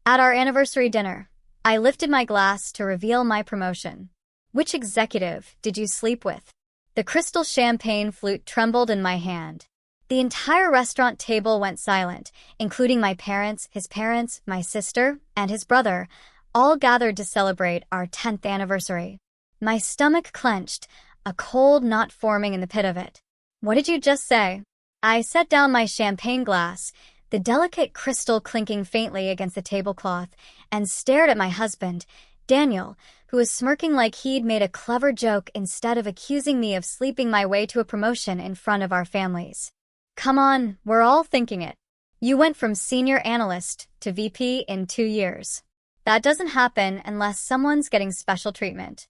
At our anniversary dinner, I lifted my glass to reveal my promotion. Which executive did you sleep with? The crystal champagne flute trembled in my hand. The entire restaurant table went silent, including my parents, his parents, my sister, and his brother, all gathered to celebrate our 10th anniversary. My stomach clenched, a cold knot forming in the pit of it. What did you just say? I set down my champagne glass, the delicate crystal clinking faintly against the tablecloth, and stared at my husband, Daniel, who was smirking like he'd made a clever joke instead of accusing me of sleeping my way to a promotion in front of our families. Come on, we're all thinking it. You went from senior analyst to VP in 2 years. That doesn't happen unless someone's getting special treatment.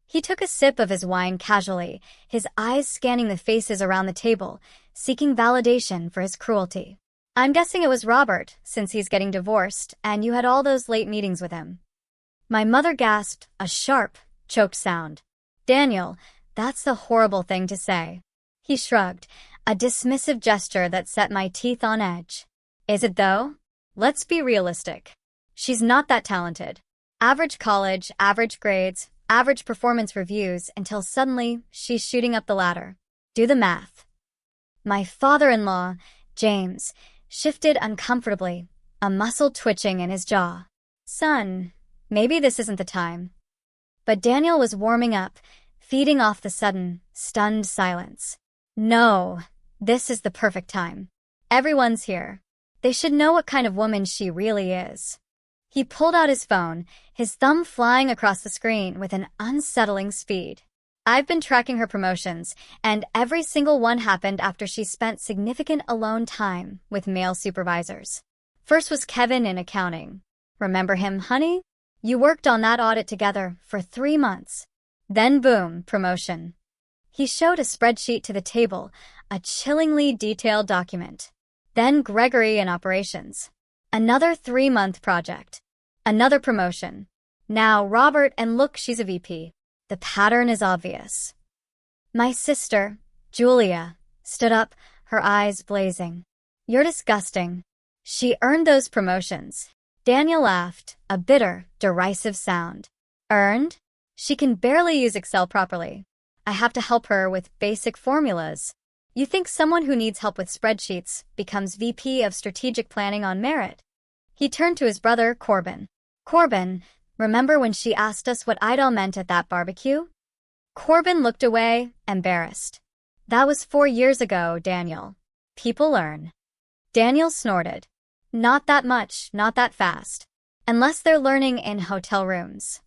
He took a sip of his wine casually, his eyes scanning the faces around the table, seeking validation for his cruelty. I'm guessing it was Robert, since he's getting divorced, and you had all those late meetings with him. My mother gasped, a sharp, choked sound. Daniel, that's a horrible thing to say. He shrugged, a dismissive gesture that set my teeth on edge. Is it though? Let's be realistic. She's not that talented. Average college, average grades, average performance reviews, until suddenly she's shooting up the ladder. Do the math. My father-in-law, James, shifted uncomfortably, a muscle twitching in his jaw. Son, maybe this isn't the time. But Daniel was warming up, feeding off the sudden, stunned silence. No, this is the perfect time. Everyone's here. They should know what kind of woman she really is. He pulled out his phone, his thumb flying across the screen with an unsettling speed. I've been tracking her promotions, and every single one happened after she spent significant alone time with male supervisors. First was Kevin in accounting. Remember him, honey? You worked on that audit together for 3 months. Then boom, promotion. He showed a spreadsheet to the table, a chillingly detailed document. Then Gregory in operations. Another 3-month project. Another promotion. Now Robert, and look, she's a VP. The pattern is obvious. My sister, Julia, stood up, her eyes blazing. You're disgusting. She earned those promotions. Daniel laughed, a bitter, derisive sound. Earned? She can barely use Excel properly. I have to help her with basic formulas. You think someone who needs help with spreadsheets becomes VP of strategic planning on merit? He turned to his brother, Corbin. Corbin, remember when she asked us what Idol meant at that barbecue? Corbin looked away, embarrassed. That was 4 years ago, Daniel. People learn. Daniel snorted. Not that much, not that fast. Unless they're learning in hotel rooms.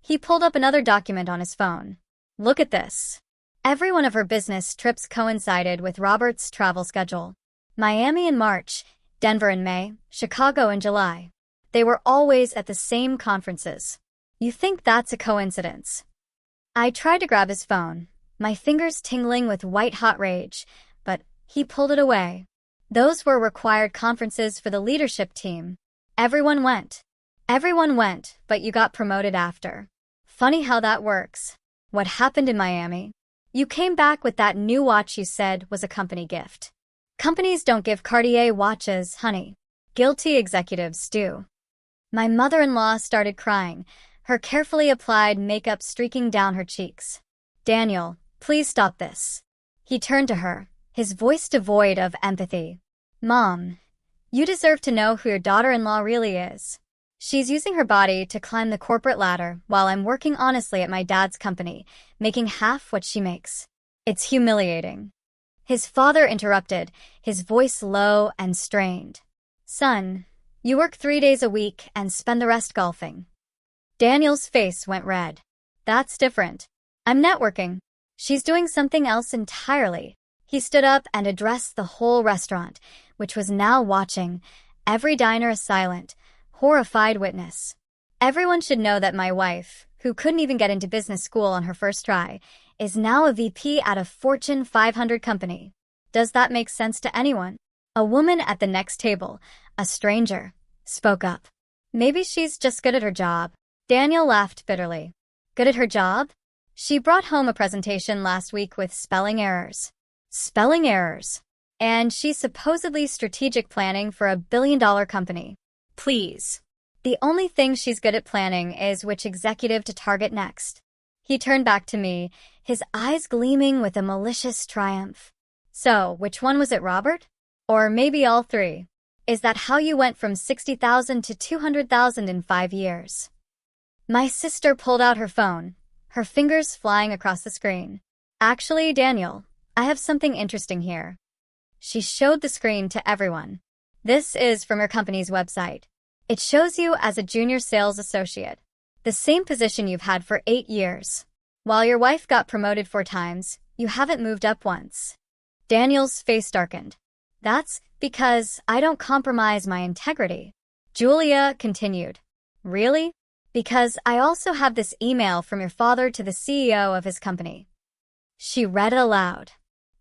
He pulled up another document on his phone. Look at this. Every one of her business trips coincided with Robert's travel schedule. Miami in March, Denver in May, Chicago in July. They were always at the same conferences. You think that's a coincidence? I tried to grab his phone, my fingers tingling with white-hot rage, but he pulled it away. Those were required conferences for the leadership team. Everyone went. Everyone went, but you got promoted after. Funny how that works. What happened in Miami? You came back with that new watch you said was a company gift. Companies don't give Cartier watches, honey. Guilty executives do. My mother-in-law started crying, her carefully applied makeup streaking down her cheeks. Daniel, please stop this. He turned to her, his voice devoid of empathy. Mom, you deserve to know who your daughter-in-law really is. She's using her body to climb the corporate ladder while I'm working honestly at my dad's company, making half what she makes. It's humiliating. His father interrupted, his voice low and strained. Son, you work 3 days a week and spend the rest golfing. Daniel's face went red. That's different. I'm networking. She's doing something else entirely. He stood up and addressed the whole restaurant, which was now watching, every diner a silent, horrified witness. Everyone should know that my wife, who couldn't even get into business school on her first try, is now a VP at a Fortune 500 company. Does that make sense to anyone? A woman at the next table, a stranger, spoke up. Maybe she's just good at her job. Daniel laughed bitterly. Good at her job? She brought home a presentation last week with spelling errors. Spelling errors. And she's supposedly strategic planning for a billion-dollar company. Please. The only thing she's good at planning is which executive to target next. He turned back to me, his eyes gleaming with a malicious triumph. So, which one was it, Robert? Or maybe all three? Is that how you went from 60,000 to 200,000 in 5 years? My sister pulled out her phone, her fingers flying across the screen. Actually, Daniel, I have something interesting here. She showed the screen to everyone. This is from your company's website. It shows you as a junior sales associate, the same position you've had for 8 years. While your wife got promoted 4 times, you haven't moved up once. Daniel's face darkened. That's because I don't compromise my integrity. Julia continued. Really? Because I also have this email from your father to the CEO of his company. She read it aloud.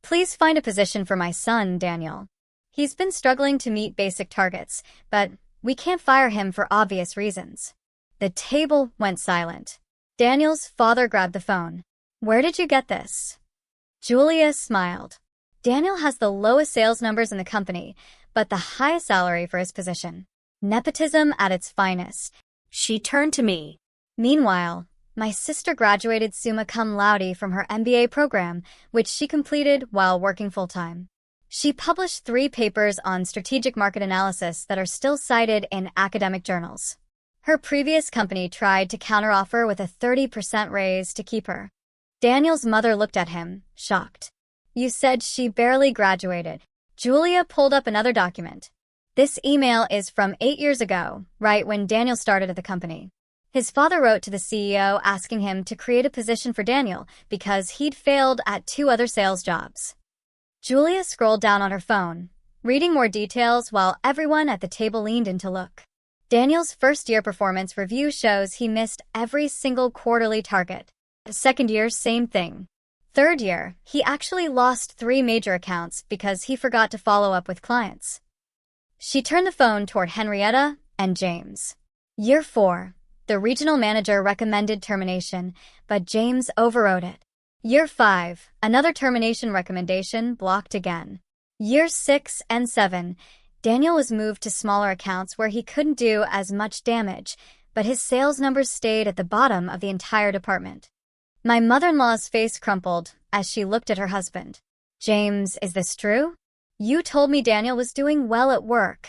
Please find a position for my son, Daniel. He's been struggling to meet basic targets, but we can't fire him for obvious reasons. The table went silent. Daniel's father grabbed the phone. Where did you get this? Julia smiled. Daniel has the lowest sales numbers in the company, but the highest salary for his position. Nepotism at its finest. She turned to me. Meanwhile, my sister graduated summa cum laude from her MBA program, which she completed while working full-time. She published 3 papers on strategic market analysis that are still cited in academic journals. Her previous company tried to counteroffer with a 30% raise to keep her. Daniel's mother looked at him, shocked. You said she barely graduated. Julia pulled up another document. This email is from 8 years ago, right when Daniel started at the company. His father wrote to the CEO asking him to create a position for Daniel because he'd failed at 2 other sales jobs. Julia scrolled down on her phone, reading more details while everyone at the table leaned in to look. Daniel's first-year performance review shows he missed every single quarterly target. Second year, same thing. Third year, he actually lost 3 major accounts because he forgot to follow up with clients. She turned the phone toward Henrietta and James. Year 4, the regional manager recommended termination, but James overrode it. Year 5, another termination recommendation blocked again. Year 6 and 7, Daniel was moved to smaller accounts where he couldn't do as much damage, but his sales numbers stayed at the bottom of the entire department. My mother-in-law's face crumpled as she looked at her husband. James, is this true? You told me Daniel was doing well at work.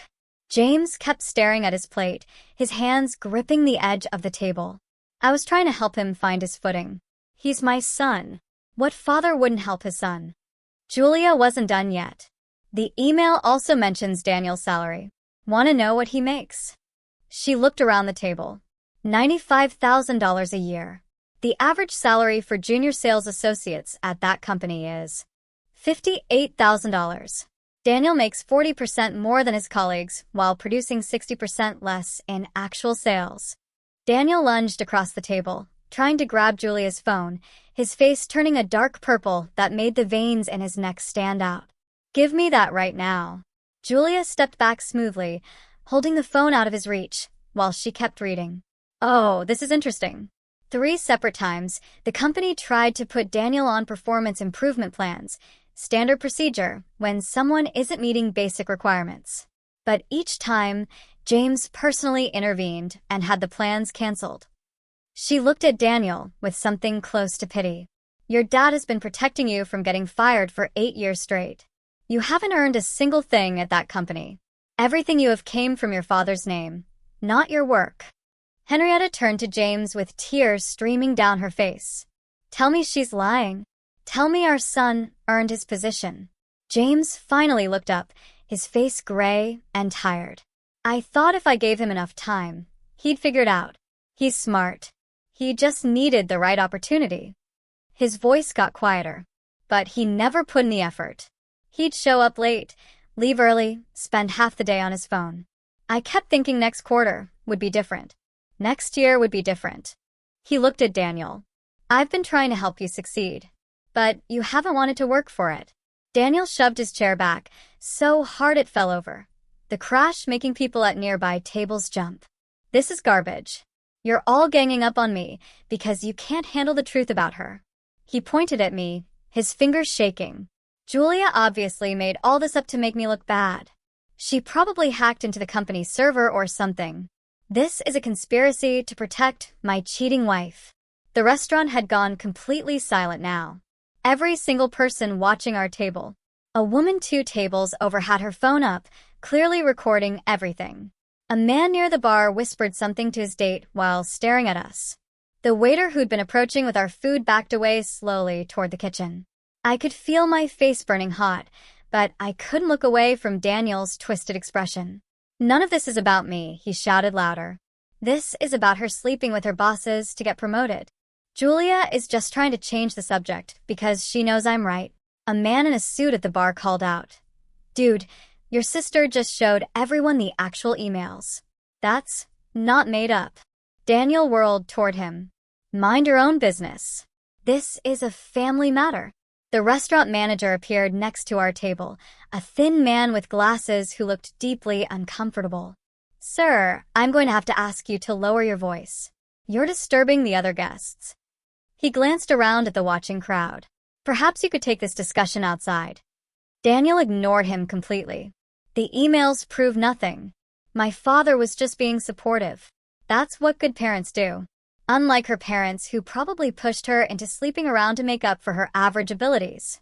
James kept staring at his plate, his hands gripping the edge of the table. I was trying to help him find his footing. He's my son. What father wouldn't help his son? Julia wasn't done yet. The email also mentions Daniel's salary. Want to know what he makes? She looked around the table. $95,000 a year. The average salary for junior sales associates at that company is $58,000. Daniel makes 40% more than his colleagues while producing 60% less in actual sales. Daniel lunged across the table, trying to grab Julia's phone, his face turning a dark purple that made the veins in his neck stand out. Give me that right now. Julia stepped back smoothly, holding the phone out of his reach, while she kept reading. Oh, this is interesting. 3 separate times, the company tried to put Daniel on performance improvement plans, standard procedure when someone isn't meeting basic requirements. But each time, James personally intervened and had the plans canceled. She looked at Daniel with something close to pity. Your dad has been protecting you from getting fired for 8 years straight. You haven't earned a single thing at that company. Everything you have came from your father's name, not your work. Henrietta turned to James with tears streaming down her face. Tell me she's lying. Tell me our son earned his position. James finally looked up, his face gray and tired. I thought if I gave him enough time, he'd figure it out. He's smart. He just needed the right opportunity. His voice got quieter, but he never put in the effort. He'd show up late, leave early, spend half the day on his phone. I kept thinking next quarter would be different. Next year would be different. He looked at Daniel. I've been trying to help you succeed, but you haven't wanted to work for it. Daniel shoved his chair back, so hard it fell over, the crash making people at nearby tables jump. This is garbage. You're all ganging up on me because you can't handle the truth about her. He pointed at me, his fingers shaking. Julia obviously made all this up to make me look bad. She probably hacked into the company's server or something. This is a conspiracy to protect my cheating wife. The restaurant had gone completely silent now. Every single person watching our table. A woman 2 tables over had her phone up, clearly recording everything. A man near the bar whispered something to his date while staring at us. The waiter who'd been approaching with our food backed away slowly toward the kitchen. I could feel my face burning hot, but I couldn't look away from Daniel's twisted expression. None of this is about me, he shouted louder. This is about her sleeping with her bosses to get promoted. Julia is just trying to change the subject because she knows I'm right. A man in a suit at the bar called out. Dude, your sister just showed everyone the actual emails. That's not made up. Daniel whirled toward him. Mind your own business. This is a family matter. The restaurant manager appeared next to our table, a thin man with glasses who looked deeply uncomfortable. Sir, I'm going to have to ask you to lower your voice. You're disturbing the other guests. He glanced around at the watching crowd. Perhaps you could take this discussion outside. Daniel ignored him completely. The emails prove nothing. My father was just being supportive. That's what good parents do. Unlike her parents, who probably pushed her into sleeping around to make up for her average abilities.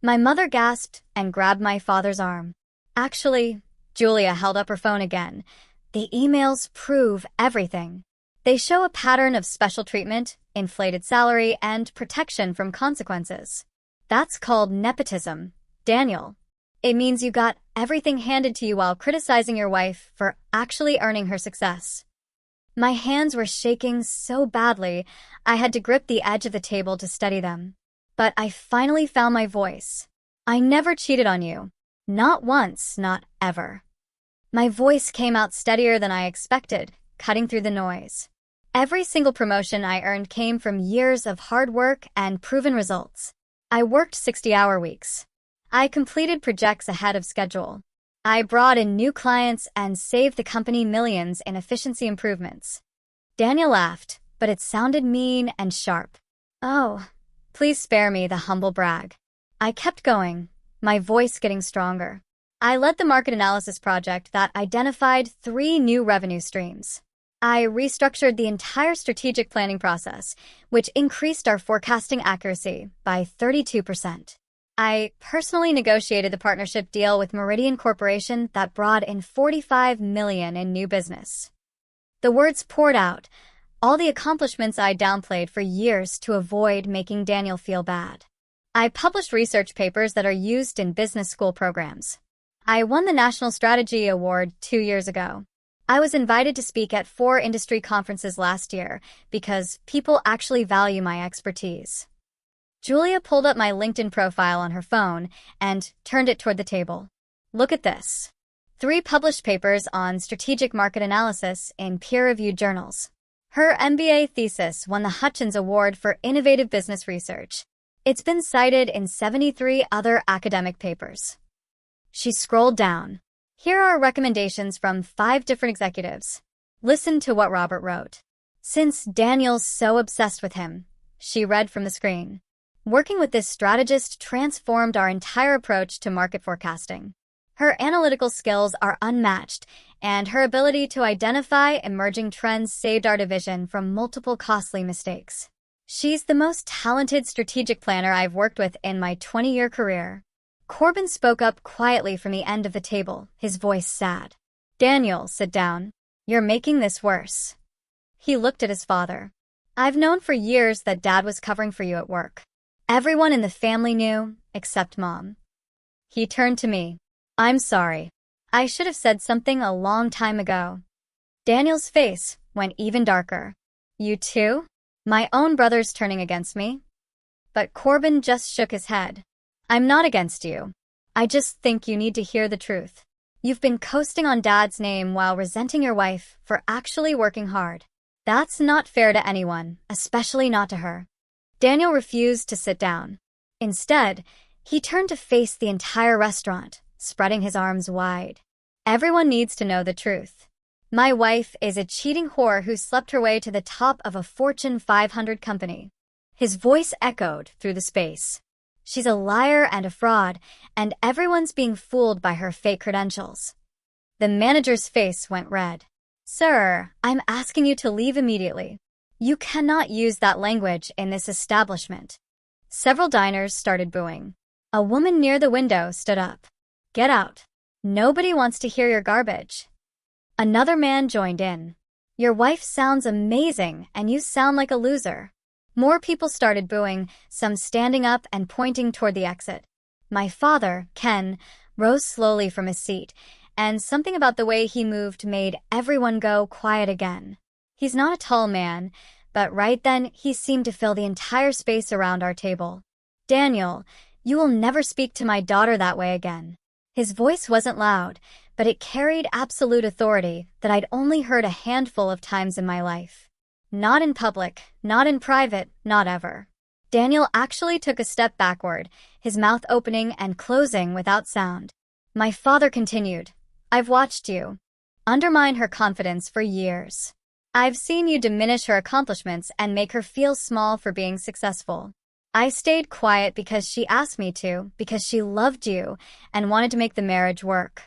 My mother gasped and grabbed my father's arm. Actually, Julia held up her phone again. The emails prove everything. They show a pattern of special treatment, inflated salary, and protection from consequences. That's called nepotism, Daniel. It means you got everything handed to you while criticizing your wife for actually earning her success. My hands were shaking so badly, I had to grip the edge of the table to steady them. But I finally found my voice. I never cheated on you. Not once, not ever. My voice came out steadier than I expected, cutting through the noise. Every single promotion I earned came from years of hard work and proven results. I worked 60-hour weeks. I completed projects ahead of schedule. I brought in new clients and saved the company millions in efficiency improvements. Daniel laughed, but it sounded mean and sharp. Oh, please spare me the humble brag. I kept going, my voice getting stronger. I led the market analysis project that identified 3 new revenue streams. I restructured the entire strategic planning process, which increased our forecasting accuracy by 32%. I personally negotiated the partnership deal with Meridian Corporation that brought in $45 million in new business. The words poured out, all the accomplishments I downplayed for years to avoid making Daniel feel bad. I published research papers that are used in business school programs. I won the National Strategy Award 2 years ago. I was invited to speak at 4 industry conferences last year because people actually value my expertise. Julia pulled up my LinkedIn profile on her phone and turned it toward the table. Look at this. 3 published papers on strategic market analysis in peer-reviewed journals. Her MBA thesis won the Hutchins Award for Innovative Business Research. It's been cited in 73 other academic papers. She scrolled down. Here are recommendations from 5 different executives. Listen to what Robert wrote. Since Daniel's so obsessed with him, she read from the screen. Working with this strategist transformed our entire approach to market forecasting. Her analytical skills are unmatched, and her ability to identify emerging trends saved our division from multiple costly mistakes. She's the most talented strategic planner I've worked with in my 20-year career. Corbin spoke up quietly from the end of the table, his voice sad. Daniel, sit down. You're making this worse. He looked at his father. I've known for years that Dad was covering for you at work. Everyone in the family knew, except Mom. He turned to me. I'm sorry. I should have said something a long time ago. Daniel's face went even darker. You too? My own brother's turning against me? But Corbin just shook his head. I'm not against you. I just think you need to hear the truth. You've been coasting on Dad's name while resenting your wife for actually working hard. That's not fair to anyone, especially not to her. Daniel refused to sit down. Instead, he turned to face the entire restaurant, spreading his arms wide. Everyone needs to know the truth. My wife is a cheating whore who slept her way to the top of a Fortune 500 company. His voice echoed through the space. She's a liar and a fraud, and everyone's being fooled by her fake credentials. The manager's face went red. Sir, I'm asking you to leave immediately. You cannot use that language in this establishment. Several diners started booing. A woman near the window stood up. Get out. Nobody wants to hear your garbage. Another man joined in. Your wife sounds amazing, and you sound like a loser. More people started booing, some standing up and pointing toward the exit. My father, Ken, rose slowly from his seat, and something about the way he moved made everyone go quiet again. He's not a tall man, but right then he seemed to fill the entire space around our table. Daniel, you will never speak to my daughter that way again. His voice wasn't loud, but it carried absolute authority that I'd only heard a handful of times in my life. Not in public, not in private, not ever. Daniel actually took a step backward, his mouth opening and closing without sound. My father continued, I've watched you undermine her confidence for years. I've seen you diminish her accomplishments and make her feel small for being successful. I stayed quiet because she asked me to, because she loved you and wanted to make the marriage work.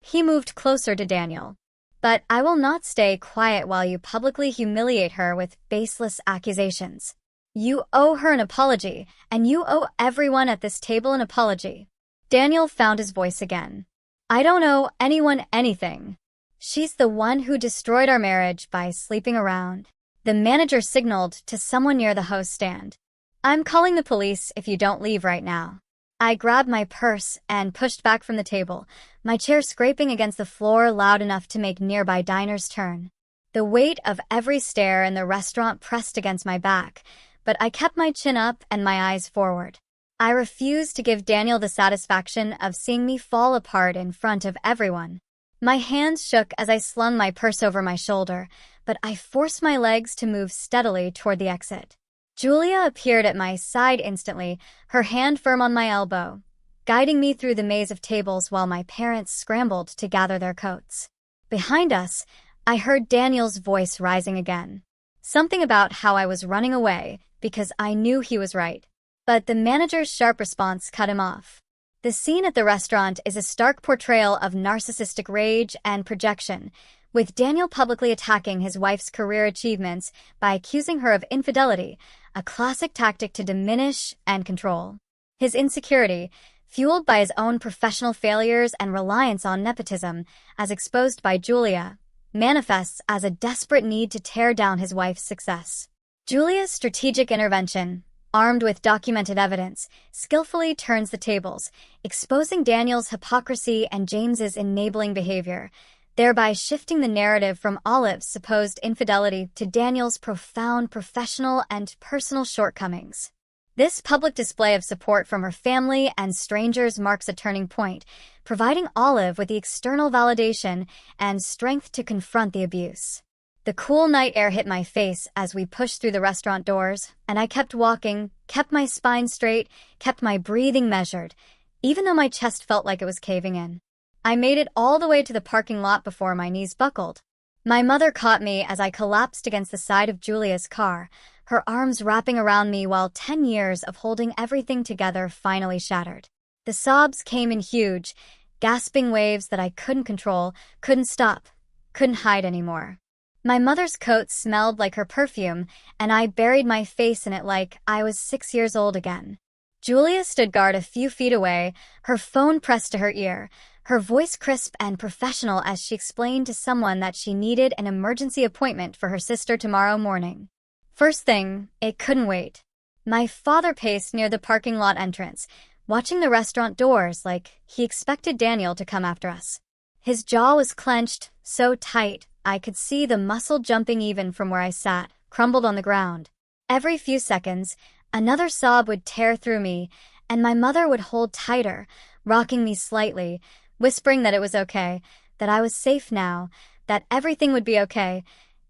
He moved closer to Daniel. But I will not stay quiet while you publicly humiliate her with baseless accusations. You owe her an apology, and you owe everyone at this table an apology. Daniel found his voice again. I don't owe anyone anything. She's the one who destroyed our marriage by sleeping around. The manager signaled to someone near the host stand. I'm calling the police if you don't leave right now. I grabbed my purse and pushed back from the table, my chair scraping against the floor loud enough to make nearby diners turn. The weight of every stare in the restaurant pressed against my back, but I kept my chin up and my eyes forward. I refused to give Daniel the satisfaction of seeing me fall apart in front of everyone. My hands shook as I slung my purse over my shoulder, but I forced my legs to move steadily toward the exit. Julia appeared at my side instantly, her hand firm on my elbow, guiding me through the maze of tables while my parents scrambled to gather their coats. Behind us, I heard Daniel's voice rising again. Something about how I was running away, because I knew he was right. But the manager's sharp response cut him off. The scene at the restaurant is a stark portrayal of narcissistic rage and projection, with Daniel publicly attacking his wife's career achievements by accusing her of infidelity, a classic tactic to diminish and control. His insecurity, fueled by his own professional failures and reliance on nepotism, as exposed by Julia, manifests as a desperate need to tear down his wife's success. Julia's strategic intervention, armed with documented evidence, skillfully turns the tables, exposing Daniel's hypocrisy and James's enabling behavior, thereby shifting the narrative from Olive's supposed infidelity to Daniel's profound professional and personal shortcomings. This public display of support from her family and strangers marks a turning point, providing Olive with the external validation and strength to confront the abuse. The cool night air hit my face as we pushed through the restaurant doors, and I kept walking, kept my spine straight, kept my breathing measured, even though my chest felt like it was caving in. I made it all the way to the parking lot before my knees buckled. My mother caught me as I collapsed against the side of Julia's car, her arms wrapping around me while 10 years of holding everything together finally shattered. The sobs came in huge, gasping waves that I couldn't control, couldn't stop, couldn't hide anymore. My mother's coat smelled like her perfume, and I buried my face in it like I was 6 years old again. Julia stood guard a few feet away, her phone pressed to her ear, her voice crisp and professional as she explained to someone that she needed an emergency appointment for her sister tomorrow morning. First thing, it couldn't wait. My father paced near the parking lot entrance, watching the restaurant doors like he expected Daniel to come after us. His jaw was clenched, so tight, I could see the muscle jumping even from where I sat, crumbled on the ground. Every few seconds, another sob would tear through me, and my mother would hold tighter, rocking me slightly, whispering that it was okay, that I was safe now, that everything would be okay,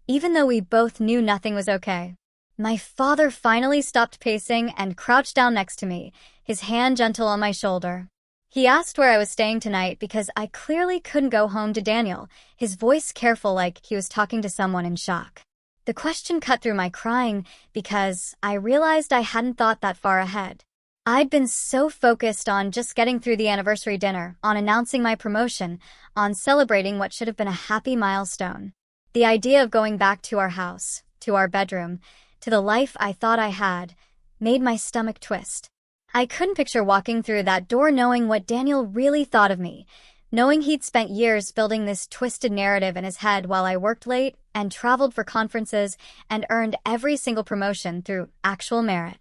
even though we both knew nothing was okay. My father finally stopped pacing and crouched down next to me, his hand gentle on my shoulder. He asked where I was staying tonight because I clearly couldn't go home to Daniel, his voice careful like he was talking to someone in shock. The question cut through my crying because I realized I hadn't thought that far ahead. I'd been so focused on just getting through the anniversary dinner, on announcing my promotion, on celebrating what should have been a happy milestone. The idea of going back to our house, to our bedroom, to the life I thought I had, made my stomach twist. I couldn't picture walking through that door knowing what Daniel really thought of me, knowing he'd spent years building this twisted narrative in his head while I worked late and traveled for conferences and earned every single promotion through actual merit.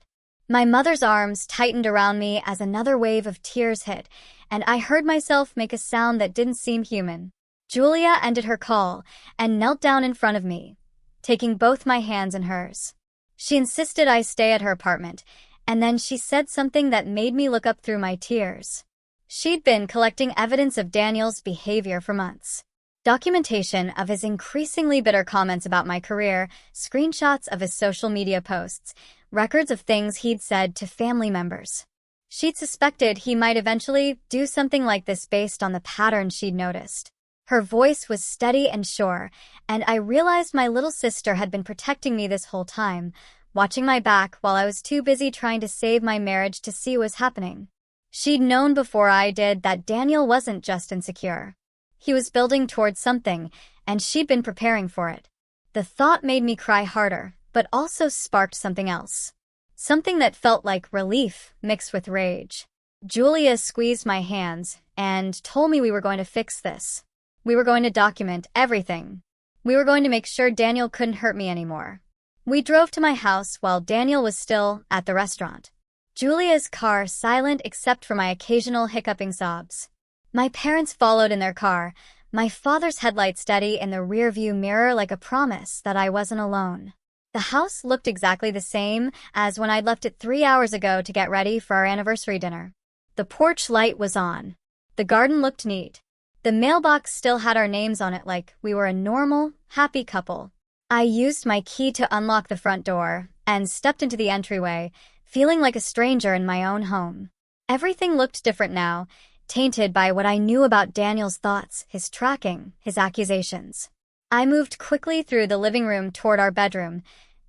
My mother's arms tightened around me as another wave of tears hit, and I heard myself make a sound that didn't seem human. Julia ended her call and knelt down in front of me, taking both my hands in hers. She insisted I stay at her apartment, and then she said something that made me look up through my tears. She'd been collecting evidence of Daniel's behavior for months. Documentation of his increasingly bitter comments about my career, screenshots of his social media posts, records of things he'd said to family members. She'd suspected he might eventually do something like this based on the pattern she'd noticed. Her voice was steady and sure, and I realized my little sister had been protecting me this whole time, watching my back while I was too busy trying to save my marriage to see what was happening. She'd known before I did that Daniel wasn't just insecure. He was building towards something, and she'd been preparing for it. The thought made me cry harder, but also sparked something else. Something that felt like relief mixed with rage. Julia squeezed my hands and told me we were going to fix this. We were going to document everything. We were going to make sure Daniel couldn't hurt me anymore. We drove to my house while Daniel was still at the restaurant. Julia's car silent except for my occasional hiccuping sobs. My parents followed in their car, my father's headlight steady in the rearview mirror like a promise that I wasn't alone. The house looked exactly the same as when I'd left it 3 hours ago to get ready for our anniversary dinner. The porch light was on. The garden looked neat. The mailbox still had our names on it like we were a normal, happy couple. I used my key to unlock the front door and stepped into the entryway, feeling like a stranger in my own home. Everything looked different now, tainted by what I knew about Daniel's thoughts, his tracking, his accusations. I moved quickly through the living room toward our bedroom,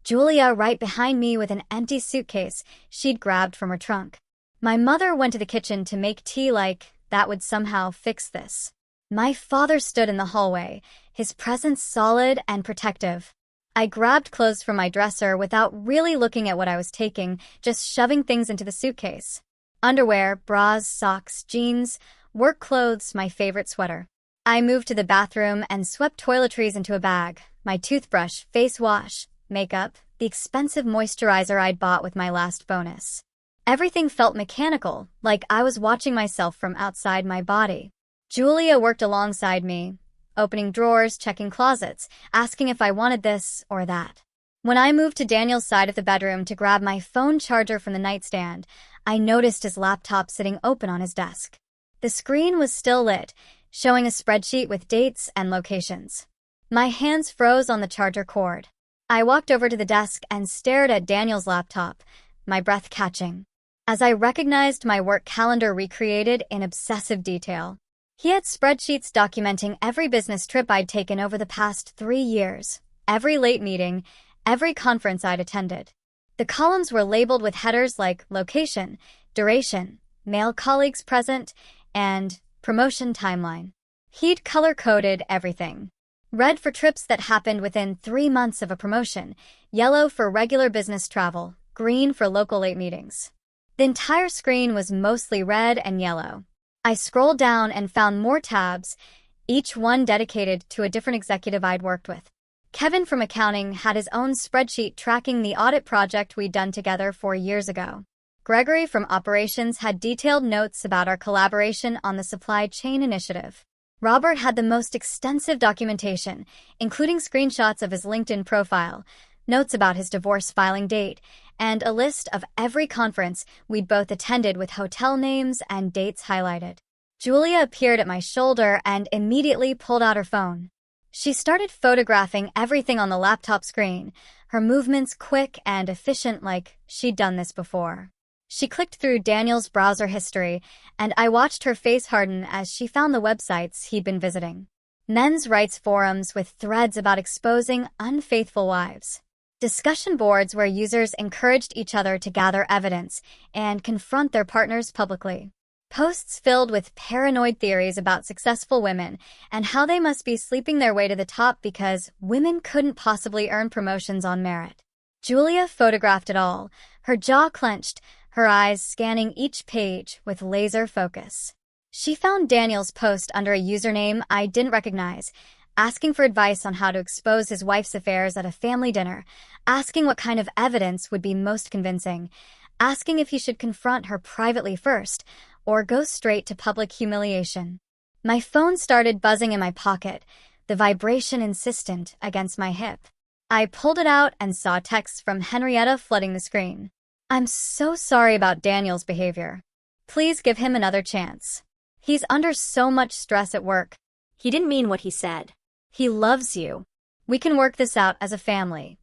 Julia right behind me with an empty suitcase she'd grabbed from her trunk. My mother went to the kitchen to make tea like that would somehow fix this. My father stood in the hallway, his presence solid and protective. I grabbed clothes from my dresser without really looking at what I was taking, just shoving things into the suitcase. Underwear, bras, socks, jeans, work clothes, my favorite sweater. I moved to the bathroom and swept toiletries into a bag, my toothbrush, face wash, makeup, the expensive moisturizer I'd bought with my last bonus. Everything felt mechanical, like I was watching myself from outside my body. Julia worked alongside me, opening drawers, checking closets, asking if I wanted this or that. When I moved to Daniel's side of the bedroom to grab my phone charger from the nightstand, I noticed his laptop sitting open on his desk. The screen was still lit, showing a spreadsheet with dates and locations. My hands froze on the charger cord. I walked over to the desk and stared at Daniel's laptop, my breath catching, as I recognized my work calendar recreated in obsessive detail. He had spreadsheets documenting every business trip I'd taken over the past 3 years, every late meeting, every conference I'd attended. The columns were labeled with headers like location, duration, male colleagues present, and promotion timeline. He'd color-coded everything. Red for trips that happened within 3 months of a promotion, yellow for regular business travel, green for local late meetings. The entire screen was mostly red and yellow. I scrolled down and found more tabs, each one dedicated to a different executive I'd worked with. Kevin from accounting had his own spreadsheet tracking the audit project we'd done together 4 years ago. Gregory from operations had detailed notes about our collaboration on the supply chain initiative. Robert had the most extensive documentation, including screenshots of his LinkedIn profile, notes about his divorce filing date, and a list of every conference we'd both attended with hotel names and dates highlighted. Julia appeared at my shoulder and immediately pulled out her phone. She started photographing everything on the laptop screen, her movements quick and efficient like she'd done this before. She clicked through Daniel's browser history, and I watched her face harden as she found the websites he'd been visiting. Men's rights forums with threads about exposing unfaithful wives. Discussion boards where users encouraged each other to gather evidence and confront their partners publicly. Posts filled with paranoid theories about successful women and how they must be sleeping their way to the top because women couldn't possibly earn promotions on merit. Julia photographed it all, her jaw clenched, her eyes scanning each page with laser focus. She found Daniel's post under a username I didn't recognize, asking for advice on how to expose his wife's affairs at a family dinner, asking what kind of evidence would be most convincing, asking if he should confront her privately first, or go straight to public humiliation. My phone started buzzing in my pocket, the vibration insistent against my hip. I pulled it out and saw texts from Henrietta flooding the screen. "I'm so sorry about Daniel's behavior. Please give him another chance. He's under so much stress at work. He didn't mean what he said. He loves you. We can work this out as a family."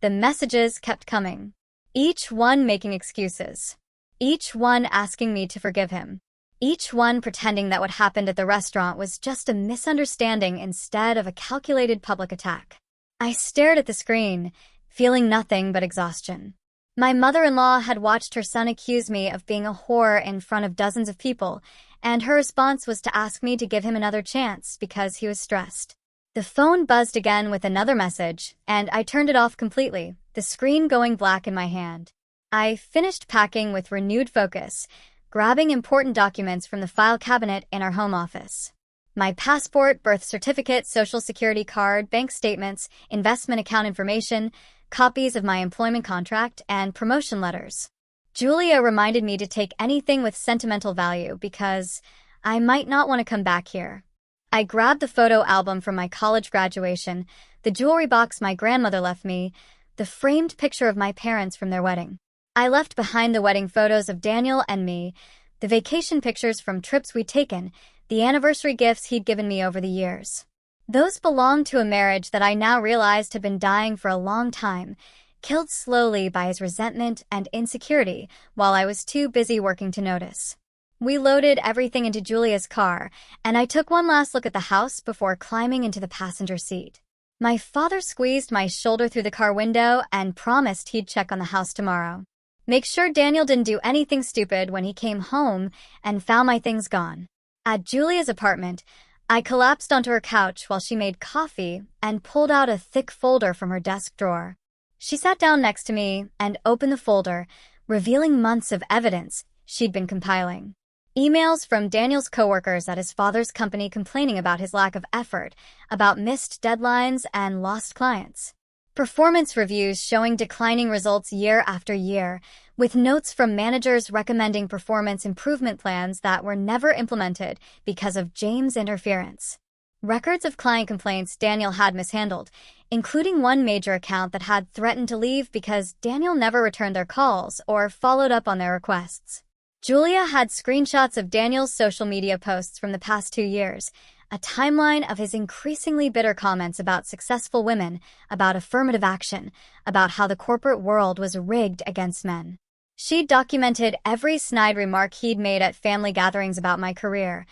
The messages kept coming, each one making excuses, each one asking me to forgive him, each one pretending that what happened at the restaurant was just a misunderstanding instead of a calculated public attack. I stared at the screen, feeling nothing but exhaustion. My mother-in-law had watched her son accuse me of being a whore in front of dozens of people, and her response was to ask me to give him another chance because he was stressed. The phone buzzed again with another message, and I turned it off completely, the screen going black in my hand. I finished packing with renewed focus, grabbing important documents from the file cabinet in our home office. My passport, birth certificate, social security card, bank statements, investment account information, copies of my employment contract, and promotion letters. Julia reminded me to take anything with sentimental value because I might not want to come back here. I grabbed the photo album from my college graduation, the jewelry box my grandmother left me, the framed picture of my parents from their wedding. I left behind the wedding photos of Daniel and me, the vacation pictures from trips we'd taken, the anniversary gifts he'd given me over the years. Those belonged to a marriage that I now realized had been dying for a long time, killed slowly by his resentment and insecurity while I was too busy working to notice. We loaded everything into Julia's car, and I took one last look at the house before climbing into the passenger seat. My father squeezed my shoulder through the car window and promised he'd check on the house tomorrow. Make sure Daniel didn't do anything stupid when he came home and found my things gone. At Julia's apartment, I collapsed onto her couch while she made coffee and pulled out a thick folder from her desk drawer. She sat down next to me and opened the folder, revealing months of evidence she'd been compiling. Emails from Daniel's coworkers at his father's company complaining about his lack of effort, about missed deadlines and lost clients. Performance reviews showing declining results year after year, with notes from managers recommending performance improvement plans that were never implemented because of James' interference. Records of client complaints Daniel had mishandled, including one major account that had threatened to leave because Daniel never returned their calls or followed up on their requests. Julia had screenshots of Daniel's social media posts from the past 2 years, a timeline of his increasingly bitter comments about successful women, about affirmative action, about how the corporate world was rigged against men. She'd documented every snide remark he'd made at family gatherings about my career,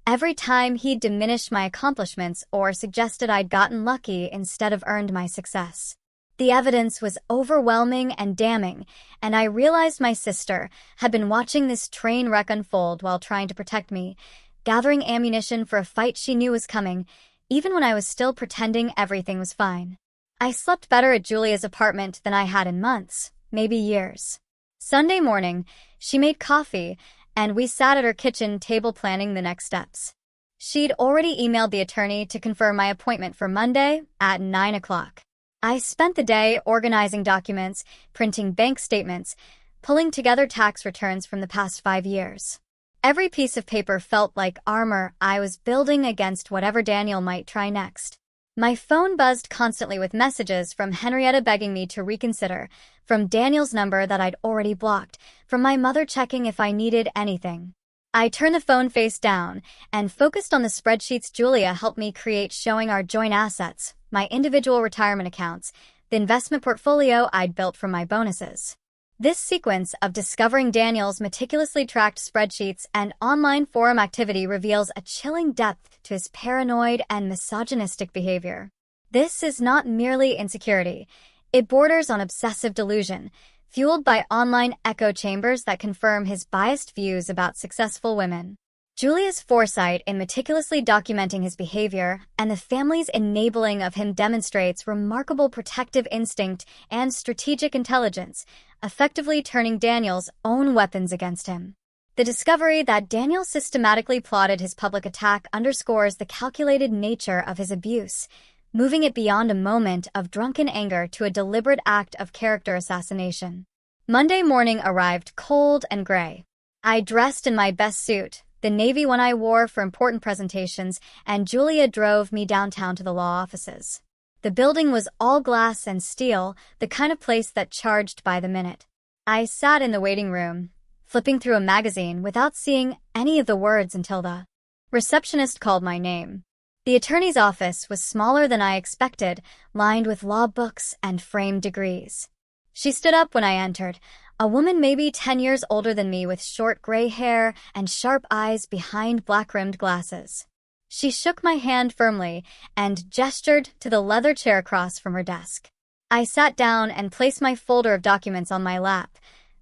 every time he'd diminished my accomplishments or suggested I'd gotten lucky instead of earned my success. The evidence was overwhelming and damning, and I realized my sister had been watching this train wreck unfold while trying to protect me, gathering ammunition for a fight she knew was coming, even when I was still pretending everything was fine. I slept better at Julia's apartment than I had in months, maybe years. Sunday morning, she made coffee, and we sat at her kitchen table planning the next steps. She'd already emailed the attorney to confirm my appointment for Monday at 9 o'clock. I spent the day organizing documents, printing bank statements, pulling together tax returns from the past 5 years. Every piece of paper felt like armor I was building against whatever Daniel might try next. My phone buzzed constantly with messages from Henrietta begging me to reconsider, from Daniel's number that I'd already blocked, from my mother checking if I needed anything. I turned the phone face down and focused on the spreadsheets Julia helped me create showing our joint assets, my individual retirement accounts, the investment portfolio I'd built from my bonuses. This sequence of discovering Daniel's meticulously tracked spreadsheets and online forum activity reveals a chilling depth to his paranoid and misogynistic behavior. This is not merely insecurity. It borders on obsessive delusion, fueled by online echo chambers that confirm his biased views about successful women. Julia's foresight in meticulously documenting his behavior and the family's enabling of him demonstrates remarkable protective instinct and strategic intelligence, effectively turning Daniel's own weapons against him. The discovery that Daniel systematically plotted his public attack underscores the calculated nature of his abuse, moving it beyond a moment of drunken anger to a deliberate act of character assassination. Monday morning arrived cold and gray. I dressed in my best suit, the navy one I wore for important presentations, and Julia drove me downtown to the law offices. The building was all glass and steel, the kind of place that charged by the minute. I sat in the waiting room, flipping through a magazine without seeing any of the words until the receptionist called my name. The attorney's office was smaller than I expected, lined with law books and framed degrees. She stood up when I entered, a woman maybe 10 years older than me with short gray hair and sharp eyes behind black-rimmed glasses. She shook my hand firmly and gestured to the leather chair across from her desk. I sat down and placed my folder of documents on my lap,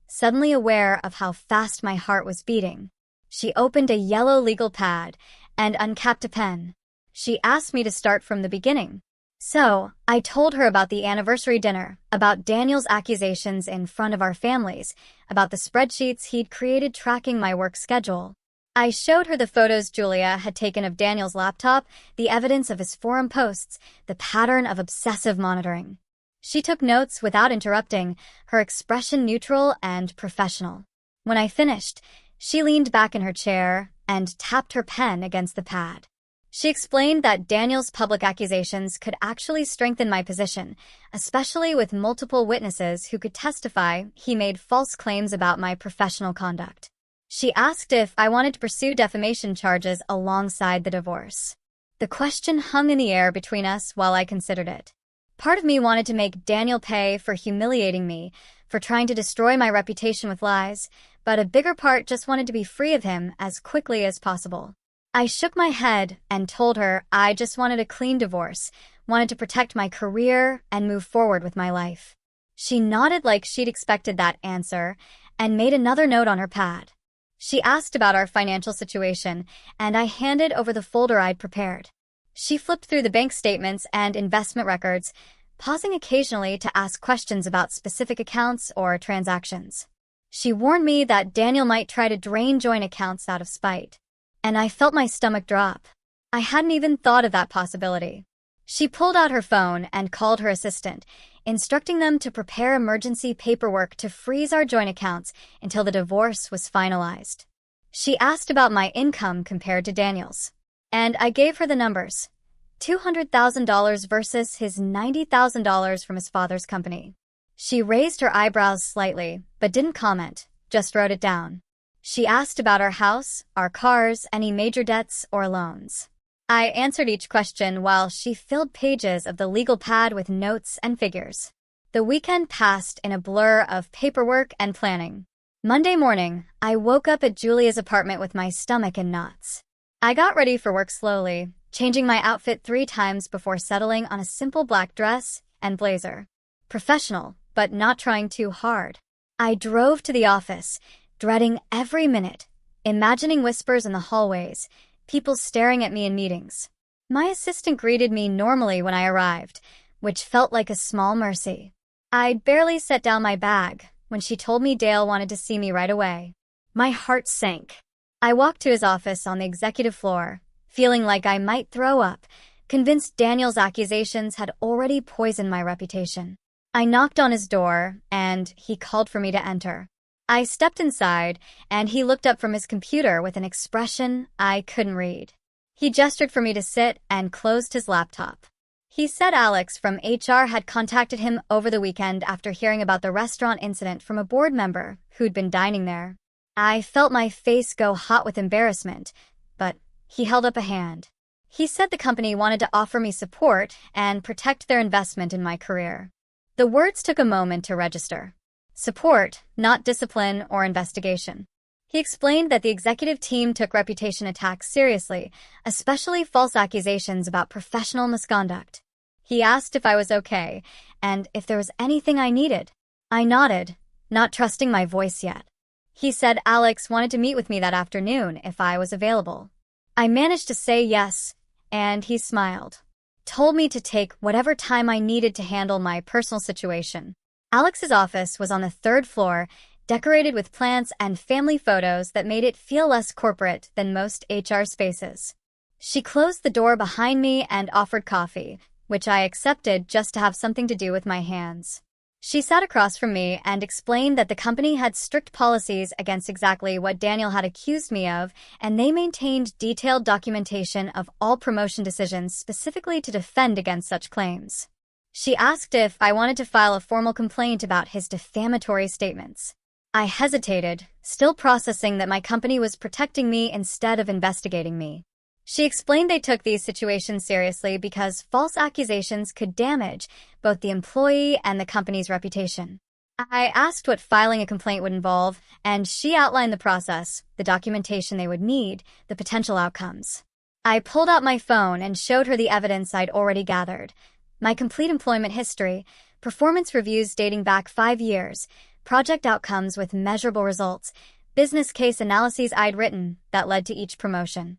suddenly aware of how fast my heart was beating. She opened a yellow legal pad and uncapped a pen. She asked me to start from the beginning. So, I told her about the anniversary dinner, about Daniel's accusations in front of our families, about the spreadsheets he'd created tracking my work schedule. I showed her the photos Julia had taken of Daniel's laptop, the evidence of his forum posts, the pattern of obsessive monitoring. She took notes without interrupting, her expression neutral and professional. When I finished, she leaned back in her chair and tapped her pen against the pad. She explained that Daniel's public accusations could actually strengthen my position, especially with multiple witnesses who could testify he made false claims about my professional conduct. She asked if I wanted to pursue defamation charges alongside the divorce. The question hung in the air between us while I considered it. Part of me wanted to make Daniel pay for humiliating me, for trying to destroy my reputation with lies, but a bigger part just wanted to be free of him as quickly as possible. I shook my head and told her I just wanted a clean divorce, wanted to protect my career and move forward with my life. She nodded like she'd expected that answer and made another note on her pad. She asked about our financial situation, and I handed over the folder I'd prepared. She flipped through the bank statements and investment records, pausing occasionally to ask questions about specific accounts or transactions. She warned me that Daniel might try to drain joint accounts out of spite, and I felt my stomach drop. I hadn't even thought of that possibility. She pulled out her phone and called her assistant, instructing them to prepare emergency paperwork to freeze our joint accounts until the divorce was finalized. She asked about my income compared to Daniel's, and I gave her the numbers: $200,000 versus his $90,000 from his father's company. She raised her eyebrows slightly, but didn't comment, just wrote it down. She asked about our house, our cars, any major debts or loans. I answered each question while she filled pages of the legal pad with notes and figures. The weekend passed in a blur of paperwork and planning. Monday morning, I woke up at Julia's apartment with my stomach in knots. I got ready for work slowly, changing my outfit 3 times before settling on a simple black dress and blazer. Professional, but not trying too hard. I drove to the office, dreading every minute, imagining whispers in the hallways, people staring at me in meetings. My assistant greeted me normally when I arrived, which felt like a small mercy. I'd barely set down my bag when she told me Dale wanted to see me right away. My heart sank. I walked to his office on the executive floor, feeling like I might throw up, convinced Daniel's accusations had already poisoned my reputation. I knocked on his door, and he called for me to enter. I stepped inside, and he looked up from his computer with an expression I couldn't read. He gestured for me to sit and closed his laptop. He said Alex from HR had contacted him over the weekend after hearing about the restaurant incident from a board member who'd been dining there. I felt my face go hot with embarrassment, but he held up a hand. He said the company wanted to offer me support and protect their investment in my career. The words took a moment to register. Support, not discipline or investigation. He explained that the executive team took reputation attacks seriously, especially false accusations about professional misconduct. He asked if I was okay, and if there was anything I needed. I nodded, not trusting my voice yet. He said Alex wanted to meet with me that afternoon if I was available. I managed to say yes, and he smiled. Told me to take whatever time I needed to handle my personal situation. Alex's office was on the third floor, decorated with plants and family photos that made it feel less corporate than most HR spaces. She closed the door behind me and offered coffee, which I accepted just to have something to do with my hands. She sat across from me and explained that the company had strict policies against exactly what Daniel had accused me of, and they maintained detailed documentation of all promotion decisions specifically to defend against such claims. She asked if I wanted to file a formal complaint about his defamatory statements. I hesitated, still processing that my company was protecting me instead of investigating me. She explained they took these situations seriously because false accusations could damage both the employee and the company's reputation. I asked what filing a complaint would involve, and she outlined the process, the documentation they would need, the potential outcomes. I pulled out my phone and showed her the evidence I'd already gathered. My complete employment history, performance reviews dating back 5 years, project outcomes with measurable results, business case analyses I'd written that led to each promotion.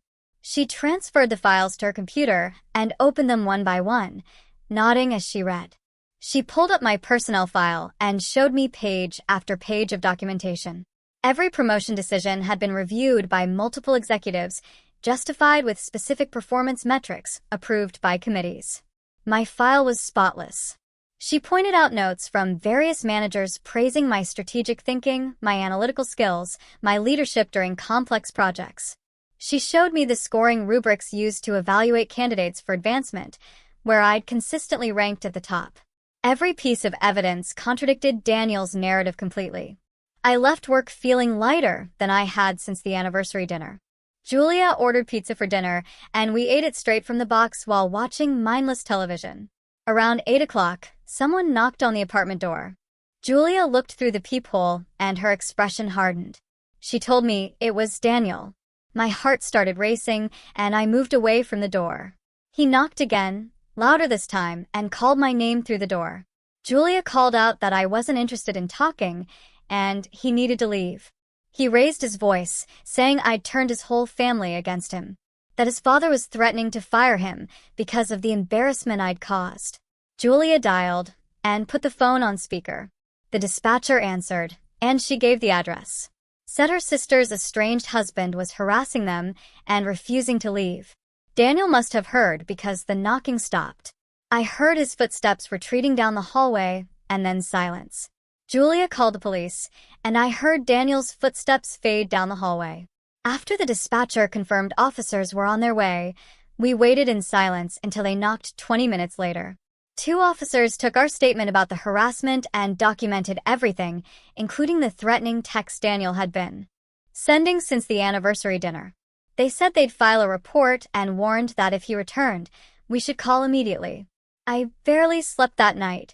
She transferred the files to her computer and opened them one by one, nodding as she read. She pulled up my personnel file and showed me page after page of documentation. Every promotion decision had been reviewed by multiple executives, justified with specific performance metrics approved by committees. My file was spotless. She pointed out notes from various managers praising my strategic thinking, my analytical skills, my leadership during complex projects. She showed me the scoring rubrics used to evaluate candidates for advancement, where I'd consistently ranked at the top. Every piece of evidence contradicted Daniel's narrative completely. I left work feeling lighter than I had since the anniversary dinner. Julia ordered pizza for dinner, and we ate it straight from the box while watching mindless television. Around 8 o'clock, someone knocked on the apartment door. Julia looked through the peephole, and her expression hardened. She told me it was Daniel. My heart started racing, and I moved away from the door. He knocked again, louder this time, and called my name through the door. Julia called out that I wasn't interested in talking, and he needed to leave. He raised his voice, saying I'd turned his whole family against him, that his father was threatening to fire him because of the embarrassment I'd caused. Julia dialed and put the phone on speaker. The dispatcher answered, and she gave the address. Said her sister's estranged husband was harassing them and refusing to leave. Daniel must have heard because the knocking stopped. I heard his footsteps retreating down the hallway and then silence. Julia called the police, and I heard Daniel's footsteps fade down the hallway. After the dispatcher confirmed officers were on their way, we waited in silence until they knocked 20 minutes later. 2 officers took our statement about the harassment and documented everything, including the threatening text Daniel had been sending since the anniversary dinner. They said they'd file a report and warned that if he returned, we should call immediately. I barely slept that night,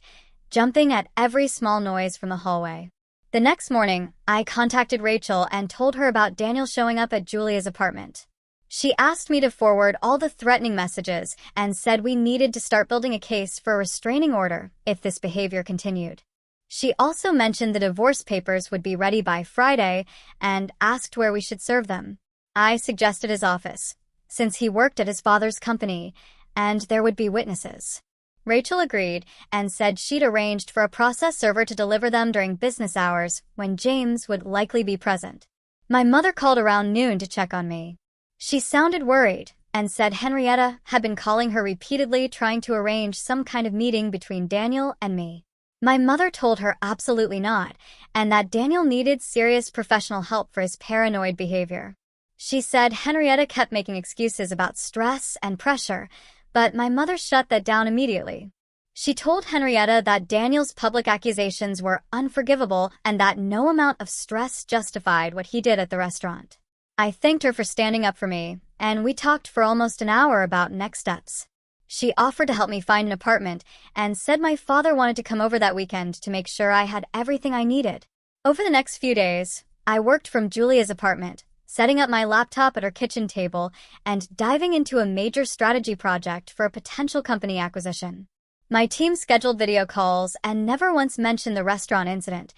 jumping at every small noise from the hallway. The next morning, I contacted Rachel and told her about Daniel showing up at Julia's apartment. She asked me to forward all the threatening messages and said we needed to start building a case for a restraining order if this behavior continued. She also mentioned the divorce papers would be ready by Friday and asked where we should serve them. I suggested his office, since he worked at his father's company, and there would be witnesses. Rachel agreed and said she'd arranged for a process server to deliver them during business hours when James would likely be present. My mother called around noon to check on me. She sounded worried and said Henrietta had been calling her repeatedly trying to arrange some kind of meeting between Daniel and me. My mother told her absolutely not, and that Daniel needed serious professional help for his paranoid behavior. She said Henrietta kept making excuses about stress and pressure, but my mother shut that down immediately. She told Henrietta that Daniel's public accusations were unforgivable and that no amount of stress justified what he did at the restaurant. I thanked her for standing up for me, and we talked for almost an hour about next steps. She offered to help me find an apartment and said my father wanted to come over that weekend to make sure I had everything I needed. Over the next few days, I worked from Julia's apartment, setting up my laptop at her kitchen table and diving into a major strategy project for a potential company acquisition. My team scheduled video calls and never once mentioned the restaurant incident,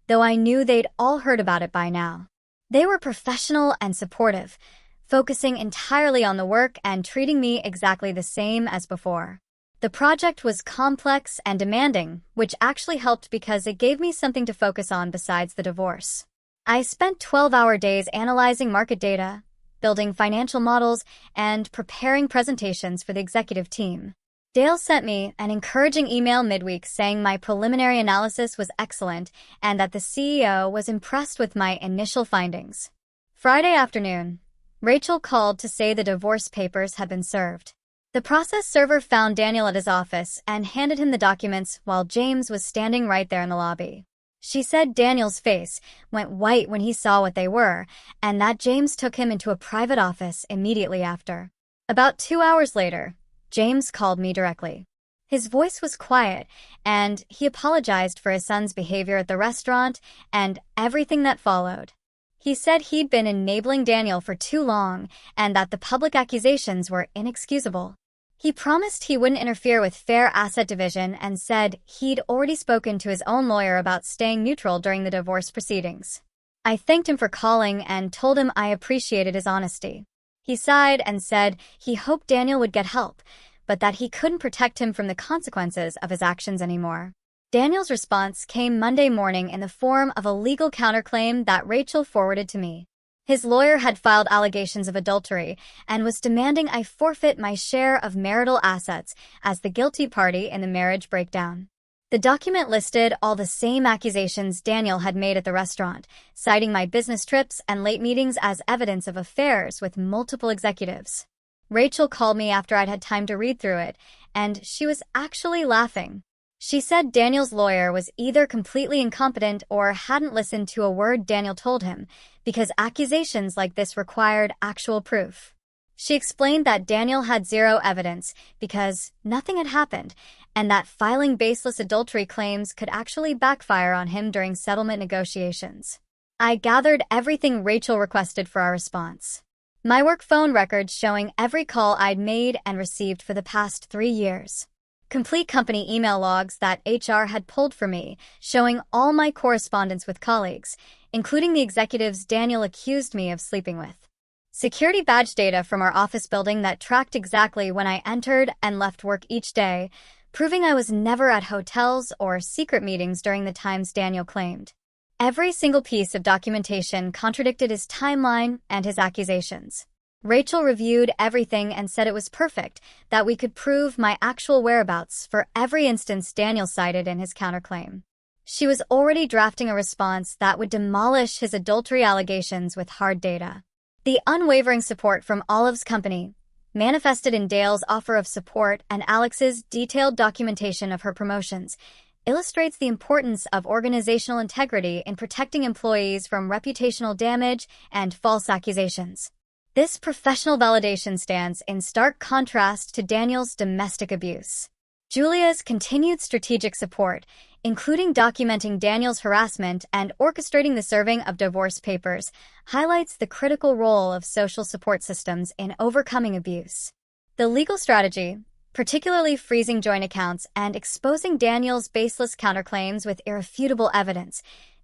though I knew they'd all heard about it by now. They were professional and supportive, focusing entirely on the work and treating me exactly the same as before. The project was complex and demanding, which actually helped because it gave me something to focus on besides the divorce. I spent 12-hour days analyzing market data, building financial models, and preparing presentations for the executive team. Dale sent me an encouraging email midweek saying my preliminary analysis was excellent and that the CEO was impressed with my initial findings. Friday afternoon, Rachel called to say the divorce papers had been served. The process server found Daniel at his office and handed him the documents while James was standing right there in the lobby. She said Daniel's face went white when he saw what they were, and that James took him into a private office immediately after. About 2 hours later, James called me directly. His voice was quiet, and he apologized for his son's behavior at the restaurant and everything that followed. He said he'd been enabling Daniel for too long and that the public accusations were inexcusable. He promised he wouldn't interfere with fair asset division and said he'd already spoken to his own lawyer about staying neutral during the divorce proceedings. I thanked him for calling and told him I appreciated his honesty. He sighed and said he hoped Daniel would get help, but that he couldn't protect him from the consequences of his actions anymore. Daniel's response came Monday morning in the form of a legal counterclaim that Rachel forwarded to me. His lawyer had filed allegations of adultery and was demanding I forfeit my share of marital assets as the guilty party in the marriage breakdown. The document listed all the same accusations Daniel had made at the restaurant, citing my business trips and late meetings as evidence of affairs with multiple executives. Rachel called me after I'd had time to read through it, and she was actually laughing. She said Daniel's lawyer was either completely incompetent or hadn't listened to a word Daniel told him, because accusations like this required actual proof. She explained that Daniel had zero evidence because nothing had happened, and that filing baseless adultery claims could actually backfire on him during settlement negotiations. I gathered everything Rachel requested for our response. My work phone records showing every call I'd made and received for the past 3 years. Complete company email logs that HR had pulled for me, showing all my correspondence with colleagues, including the executives Daniel accused me of sleeping with. Security badge data from our office building that tracked exactly when I entered and left work each day, proving I was never at hotels or secret meetings during the times Daniel claimed. Every single piece of documentation contradicted his timeline and his accusations. Rachel reviewed everything and said it was perfect, that we could prove my actual whereabouts for every instance Daniel cited in his counterclaim. She was already drafting a response that would demolish his adultery allegations with hard data. The unwavering support from Olive's company, manifested in Dale's offer of support and Alex's detailed documentation of her promotions, illustrates the importance of organizational integrity in protecting employees from reputational damage and false accusations. This professional validation stands in stark contrast to Daniel's domestic abuse. Julia's continued strategic support, including documenting Daniel's harassment and orchestrating the serving of divorce papers, highlights the critical role of social support systems in overcoming abuse. The legal strategy, particularly freezing joint accounts and exposing Daniel's baseless counterclaims with irrefutable evidence,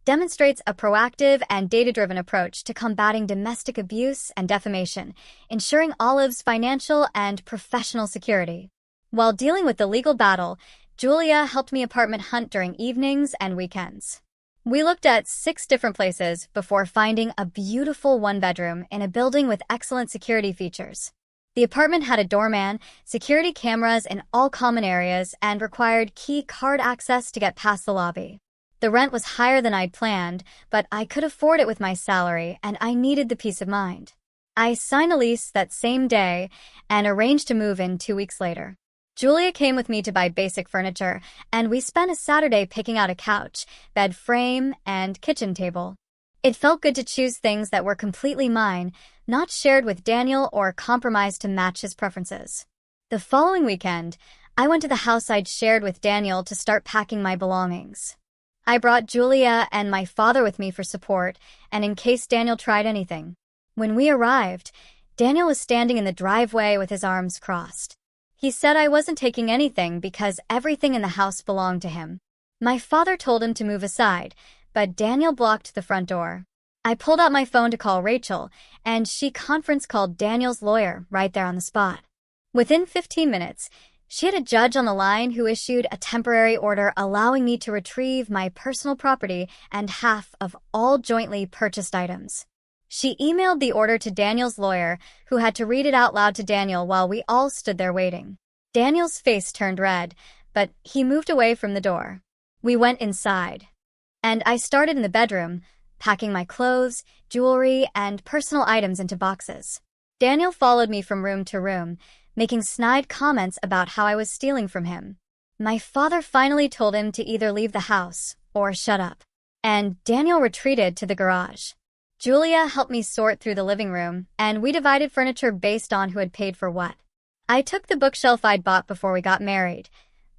demonstrates a proactive and data-driven approach to combating domestic abuse and defamation, ensuring Olive's financial and professional security. While dealing with the legal battle, Julia helped me apartment hunt during evenings and weekends. We looked at 6 different places before finding a beautiful one-bedroom in a building with excellent security features. The apartment had a doorman, security cameras in all common areas, and required key card access to get past the lobby. The rent was higher than I'd planned, but I could afford it with my salary, and I needed the peace of mind. I signed a lease that same day and arranged to move in 2 weeks later. Julia came with me to buy basic furniture, and we spent a Saturday picking out a couch, bed frame, and kitchen table. It felt good to choose things that were completely mine, not shared with Daniel or compromised to match his preferences. The following weekend, I went to the house I'd shared with Daniel to start packing my belongings. I brought Julia and my father with me for support, and in case Daniel tried anything. When we arrived, Daniel was standing in the driveway with his arms crossed. He said I wasn't taking anything because everything in the house belonged to him. My father told him to move aside, but Daniel blocked the front door. I pulled out my phone to call Rachel, and she conference called Daniel's lawyer right there on the spot. Within 15 minutes, she had a judge on the line who issued a temporary order allowing me to retrieve my personal property and half of all jointly purchased items. She emailed the order to Daniel's lawyer, who had to read it out loud to Daniel while we all stood there waiting. Daniel's face turned red, but he moved away from the door. We went inside, and I started in the bedroom, packing my clothes, jewelry, and personal items into boxes. Daniel followed me from room to room, making snide comments about how I was stealing from him. My father finally told him to either leave the house or shut up, and Daniel retreated to the garage. Julia helped me sort through the living room, and we divided furniture based on who had paid for what. I took the bookshelf I'd bought before we got married,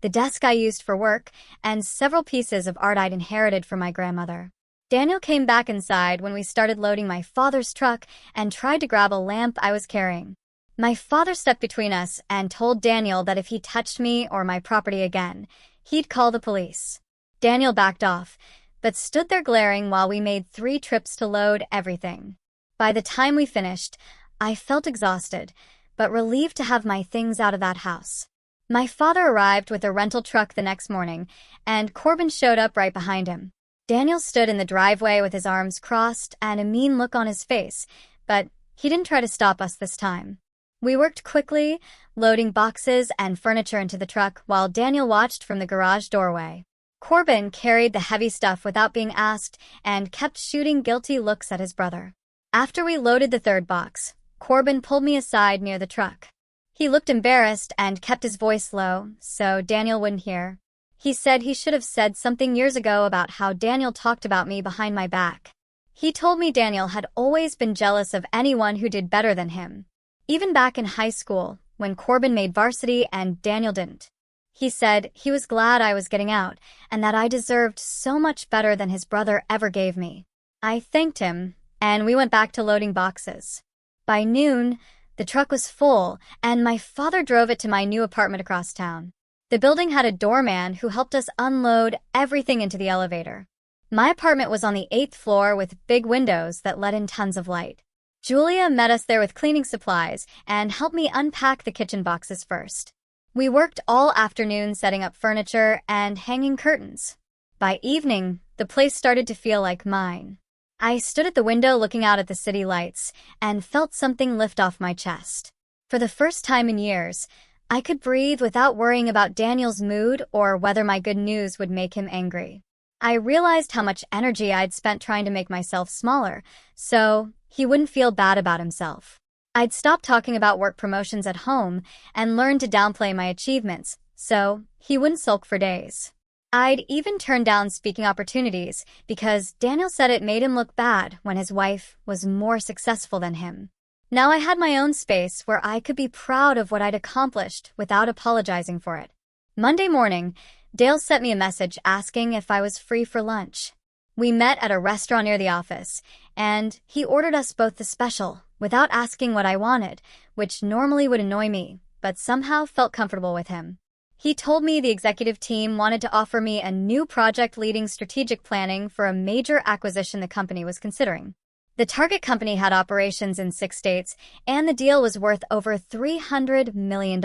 the desk I used for work, and several pieces of art I'd inherited from my grandmother. Daniel came back inside when we started loading my father's truck and tried to grab a lamp I was carrying. My father stepped between us and told Daniel that if he touched me or my property again, he'd call the police. Daniel backed off, but stood there glaring while we made 3 trips to load everything. By the time we finished, I felt exhausted, but relieved to have my things out of that house. My father arrived with a rental truck the next morning, and Corbin showed up right behind him. Daniel stood in the driveway with his arms crossed and a mean look on his face, but he didn't try to stop us this time. We worked quickly, loading boxes and furniture into the truck while Daniel watched from the garage doorway. Corbin carried the heavy stuff without being asked and kept shooting guilty looks at his brother. After we loaded the 3rd box, Corbin pulled me aside near the truck. He looked embarrassed and kept his voice low, so Daniel wouldn't hear. He said he should have said something years ago about how Daniel talked about me behind my back. He told me Daniel had always been jealous of anyone who did better than him, even back in high school, when Corbin made varsity and Daniel didn't. He said he was glad I was getting out and that I deserved so much better than his brother ever gave me. I thanked him, and we went back to loading boxes. By noon, the truck was full, and my father drove it to my new apartment across town. The building had a doorman who helped us unload everything into the elevator. My apartment was on the 8th floor with big windows that let in tons of light. Julia met us there with cleaning supplies and helped me unpack the kitchen boxes first. We worked all afternoon setting up furniture and hanging curtains. By evening, the place started to feel like mine. I stood at the window looking out at the city lights and felt something lift off my chest. For the first time in years, I could breathe without worrying about Daniel's mood or whether my good news would make him angry. I realized how much energy I'd spent trying to make myself smaller, so he wouldn't feel bad about himself. I'd stopped talking about work promotions at home and learned to downplay my achievements, so he wouldn't sulk for days. I'd even turned down speaking opportunities because Daniel said it made him look bad when his wife was more successful than him. Now I had my own space where I could be proud of what I'd accomplished without apologizing for it. Monday morning, Dale sent me a message asking if I was free for lunch. We met at a restaurant near the office, and he ordered us both the special without asking what I wanted, which normally would annoy me, but somehow felt comfortable with him. He told me the executive team wanted to offer me a new project leading strategic planning for a major acquisition the company was considering. The target company had operations in 6 states, and the deal was worth over $300 million.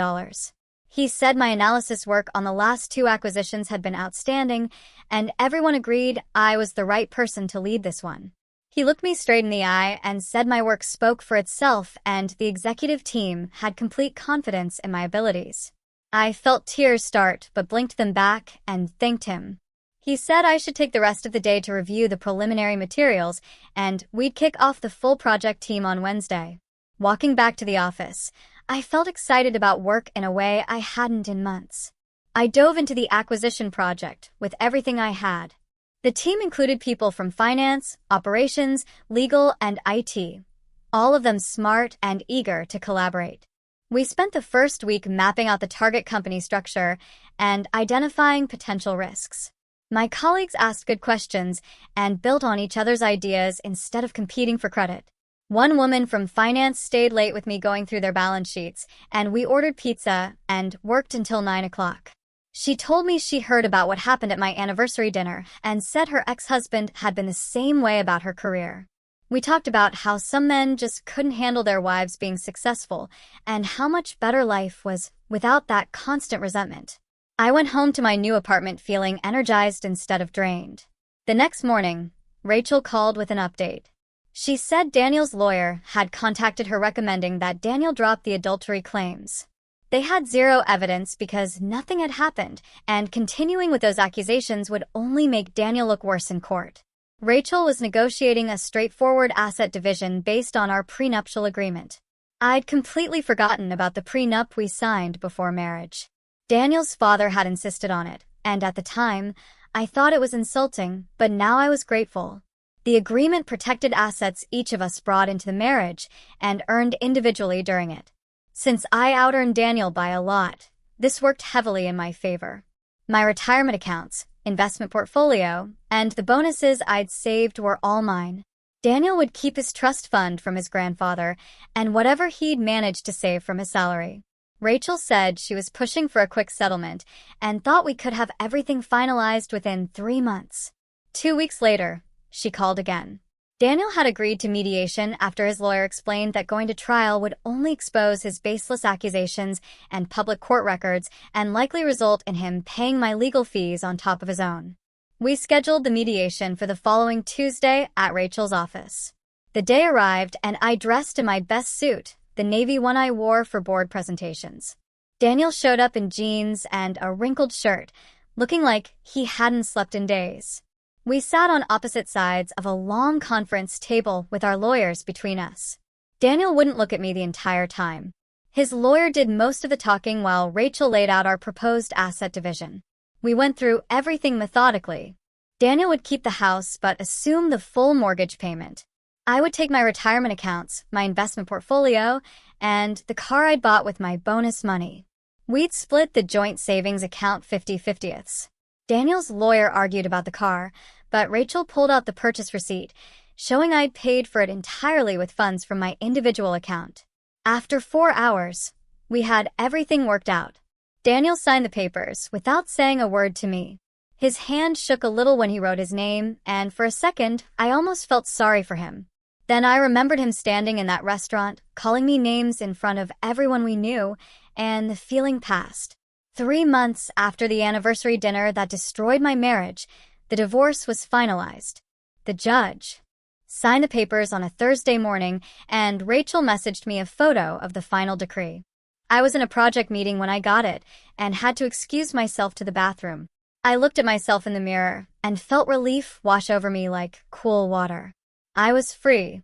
He said my analysis work on the last 2 acquisitions had been outstanding, and everyone agreed I was the right person to lead this one. He looked me straight in the eye and said my work spoke for itself and the executive team had complete confidence in my abilities. I felt tears start but blinked them back and thanked him. He said I should take the rest of the day to review the preliminary materials and we'd kick off the full project team on Wednesday. Walking back to the office, I felt excited about work in a way I hadn't in months. I dove into the acquisition project with everything I had. The team included people from finance, operations, legal, and IT, all of them smart and eager to collaborate. We spent the first week mapping out the target company structure and identifying potential risks. My colleagues asked good questions and built on each other's ideas instead of competing for credit. One woman from finance stayed late with me going through their balance sheets, and we ordered pizza and worked until 9 o'clock. She told me she heard about what happened at my anniversary dinner and said her ex-husband had been the same way about her career. We talked about how some men just couldn't handle their wives being successful and how much better life was without that constant resentment. I went home to my new apartment feeling energized instead of drained. The next morning, Rachel called with an update. She said Daniel's lawyer had contacted her recommending that Daniel drop the adultery claims. They had zero evidence because nothing had happened, and continuing with those accusations would only make Daniel look worse in court. Rachel was negotiating a straightforward asset division based on our prenuptial agreement. I'd completely forgotten about the prenup we signed before marriage. Daniel's father had insisted on it, and at the time, I thought it was insulting, but now I was grateful. The agreement protected assets each of us brought into the marriage and earned individually during it. Since I out-earned Daniel by a lot, this worked heavily in my favor. My retirement accounts, investment portfolio, and the bonuses I'd saved were all mine. Daniel would keep his trust fund from his grandfather and whatever he'd managed to save from his salary. Rachel said she was pushing for a quick settlement and thought we could have everything finalized within 3 months. 2 weeks later, she called again. Daniel had agreed to mediation after his lawyer explained that going to trial would only expose his baseless accusations and public court records and likely result in him paying my legal fees on top of his own. We scheduled the mediation for the following Tuesday at Rachel's office. The day arrived and I dressed in my best suit, the navy one I wore for board presentations. Daniel showed up in jeans and a wrinkled shirt, looking like he hadn't slept in days. We sat on opposite sides of a long conference table with our lawyers between us. Daniel wouldn't look at me the entire time. His lawyer did most of the talking while Rachel laid out our proposed asset division. We went through everything methodically. Daniel would keep the house but assume the full mortgage payment. I would take my retirement accounts, my investment portfolio, and the car I'd bought with my bonus money. We'd split the joint savings account 50-50ths. Daniel's lawyer argued about the car, but Rachel pulled out the purchase receipt, showing I'd paid for it entirely with funds from my individual account. After 4 hours, we had everything worked out. Daniel signed the papers without saying a word to me. His hand shook a little when he wrote his name, and for a second, I almost felt sorry for him. Then I remembered him standing in that restaurant, calling me names in front of everyone we knew, and the feeling passed. 3 months after the anniversary dinner that destroyed my marriage, the divorce was finalized. The judge signed the papers on a Thursday morning, and Rachel messaged me a photo of the final decree. I was in a project meeting when I got it, and had to excuse myself to the bathroom. I looked at myself in the mirror, and felt relief wash over me like cool water. I was free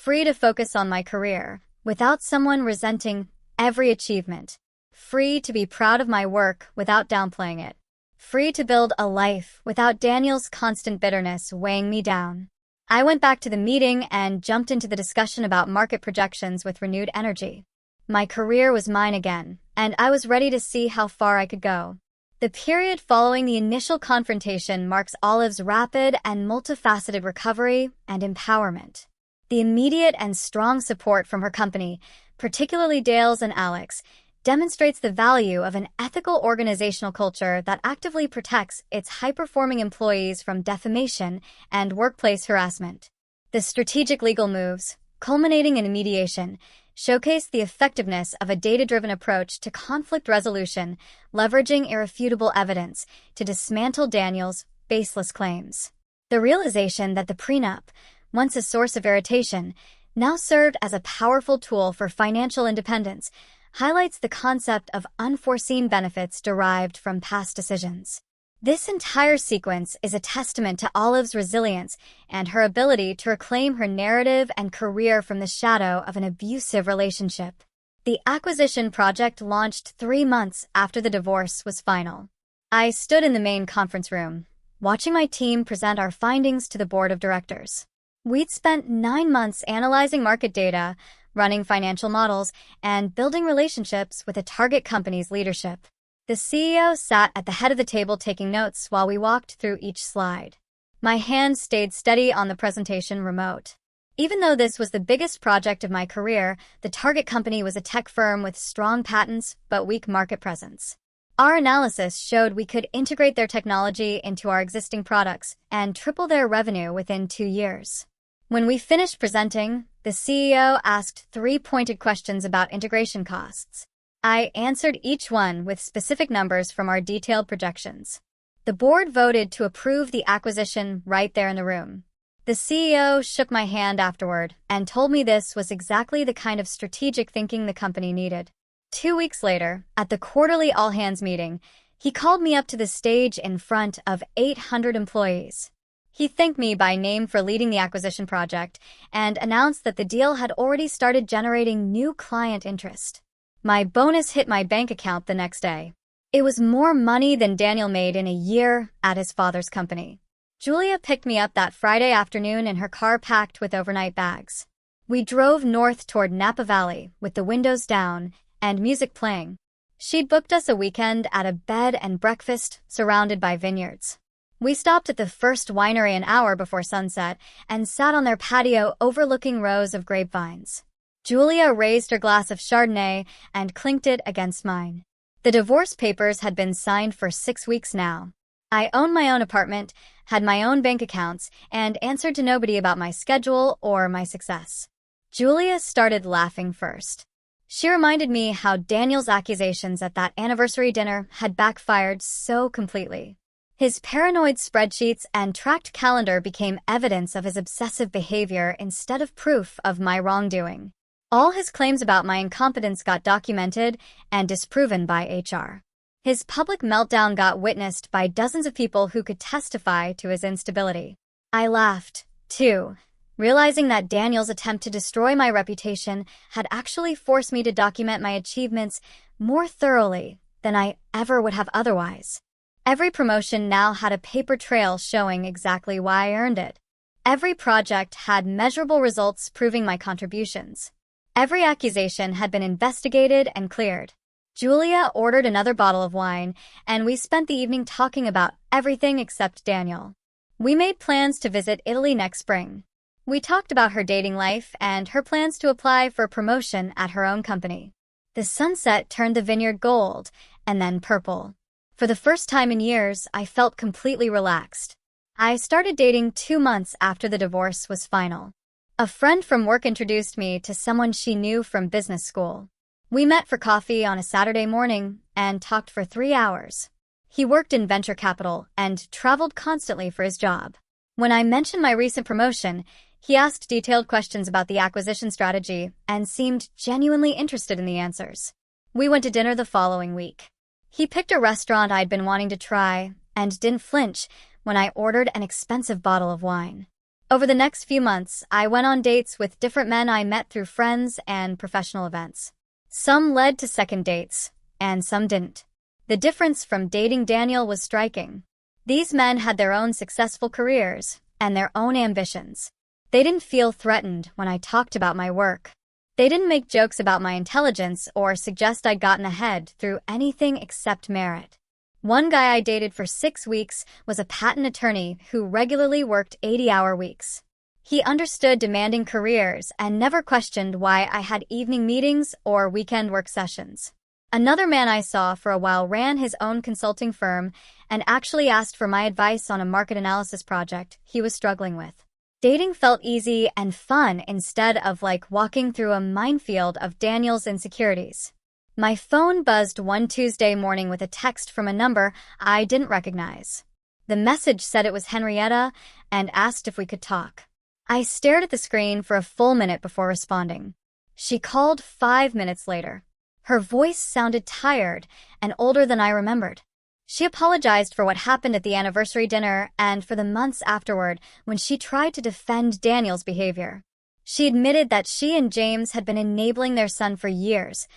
to focus on my career, without someone resenting every achievement. Free to be proud of my work without downplaying it. Free to build a life without Daniel's constant bitterness weighing me down. I went back to the meeting and jumped into the discussion about market projections with renewed energy. My career was mine again, and I was ready to see how far I could go. The period following the initial confrontation marks Olive's rapid and multifaceted recovery and empowerment. The immediate and strong support from her company, particularly Dale's and Alex, demonstrates the value of an ethical organizational culture that actively protects its high-performing employees from defamation and workplace harassment. The strategic legal moves, culminating in a mediation, showcase the effectiveness of a data-driven approach to conflict resolution, leveraging irrefutable evidence to dismantle Daniel's baseless claims. The realization that the prenup, once a source of irritation, now served as a powerful tool for financial independence, highlights the concept of unforeseen benefits derived from past decisions. This entire sequence is a testament to Olive's resilience and her ability to reclaim her narrative and career from the shadow of an abusive relationship. The acquisition project launched 3 months after the divorce was final. I stood in the main conference room, watching my team present our findings to the board of directors. We'd spent 9 months analyzing market data, running financial models, and building relationships with a target company's leadership. The CEO sat at the head of the table taking notes while we walked through each slide. My hand stayed steady on the presentation remote. Even though this was the biggest project of my career, the target company was a tech firm with strong patents but weak market presence. Our analysis showed we could integrate their technology into our existing products and triple their revenue within 2 years. When we finished presenting, the CEO asked 3 pointed questions about integration costs. I answered each one with specific numbers from our detailed projections. The board voted to approve the acquisition right there in the room. The CEO shook my hand afterward and told me this was exactly the kind of strategic thinking the company needed. 2 weeks later, at the quarterly all-hands meeting, he called me up to the stage in front of 800 employees. He thanked me by name for leading the acquisition project and announced that the deal had already started generating new client interest. My bonus hit my bank account the next day. It was more money than Daniel made in a year at his father's company. Julia picked me up that Friday afternoon in her car packed with overnight bags. We drove north toward Napa Valley with the windows down and music playing. She'd booked us a weekend at a bed and breakfast surrounded by vineyards. We stopped at the first winery an hour before sunset and sat on their patio overlooking rows of grapevines. Julia raised her glass of Chardonnay and clinked it against mine. The divorce papers had been signed for 6 weeks now. I owned my own apartment, had my own bank accounts, and answered to nobody about my schedule or my success. Julia started laughing first. She reminded me how Daniel's accusations at that anniversary dinner had backfired so completely. His paranoid spreadsheets and tracked calendar became evidence of his obsessive behavior instead of proof of my wrongdoing. All his claims about my incompetence got documented and disproven by HR. His public meltdown got witnessed by dozens of people who could testify to his instability. I laughed, too, realizing that Daniel's attempt to destroy my reputation had actually forced me to document my achievements more thoroughly than I ever would have otherwise. Every promotion now had a paper trail showing exactly why I earned it. Every project had measurable results proving my contributions. Every accusation had been investigated and cleared. Julia ordered another bottle of wine, and we spent the evening talking about everything except Daniel. We made plans to visit Italy next spring. We talked about her dating life and her plans to apply for a promotion at her own company. The sunset turned the vineyard gold, and then purple. For the first time in years, I felt completely relaxed. I started dating 2 months after the divorce was final. A friend from work introduced me to someone she knew from business school. We met for coffee on a Saturday morning and talked for 3 hours. He worked in venture capital and traveled constantly for his job. When I mentioned my recent promotion, he asked detailed questions about the acquisition strategy and seemed genuinely interested in the answers. We went to dinner the following week. He picked a restaurant I'd been wanting to try and didn't flinch when I ordered an expensive bottle of wine. Over the next few months, I went on dates with different men I met through friends and professional events. Some led to second dates, and some didn't. The difference from dating Daniel was striking. These men had their own successful careers and their own ambitions. They didn't feel threatened when I talked about my work. They didn't make jokes about my intelligence or suggest I'd gotten ahead through anything except merit. One guy I dated for 6 weeks was a patent attorney who regularly worked 80-hour weeks. He understood demanding careers and never questioned why I had evening meetings or weekend work sessions. Another man I saw for a while ran his own consulting firm and actually asked for my advice on a market analysis project he was struggling with. Dating felt easy and fun instead of like walking through a minefield of Daniel's insecurities. My phone buzzed one Tuesday morning with a text from a number I didn't recognize. The message said it was Henrietta and asked if we could talk. I stared at the screen for a full minute before responding. She called 5 minutes later. Her voice sounded tired and older than I remembered. She apologized for what happened at the anniversary dinner and for the months afterward when she tried to defend Daniel's behavior. She admitted that she and James had been enabling their son for years,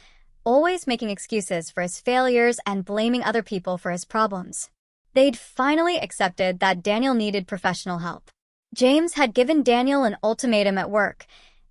always making excuses for his failures and blaming other people for his problems. They'd finally accepted that Daniel needed professional help. James had given Daniel an ultimatum at work: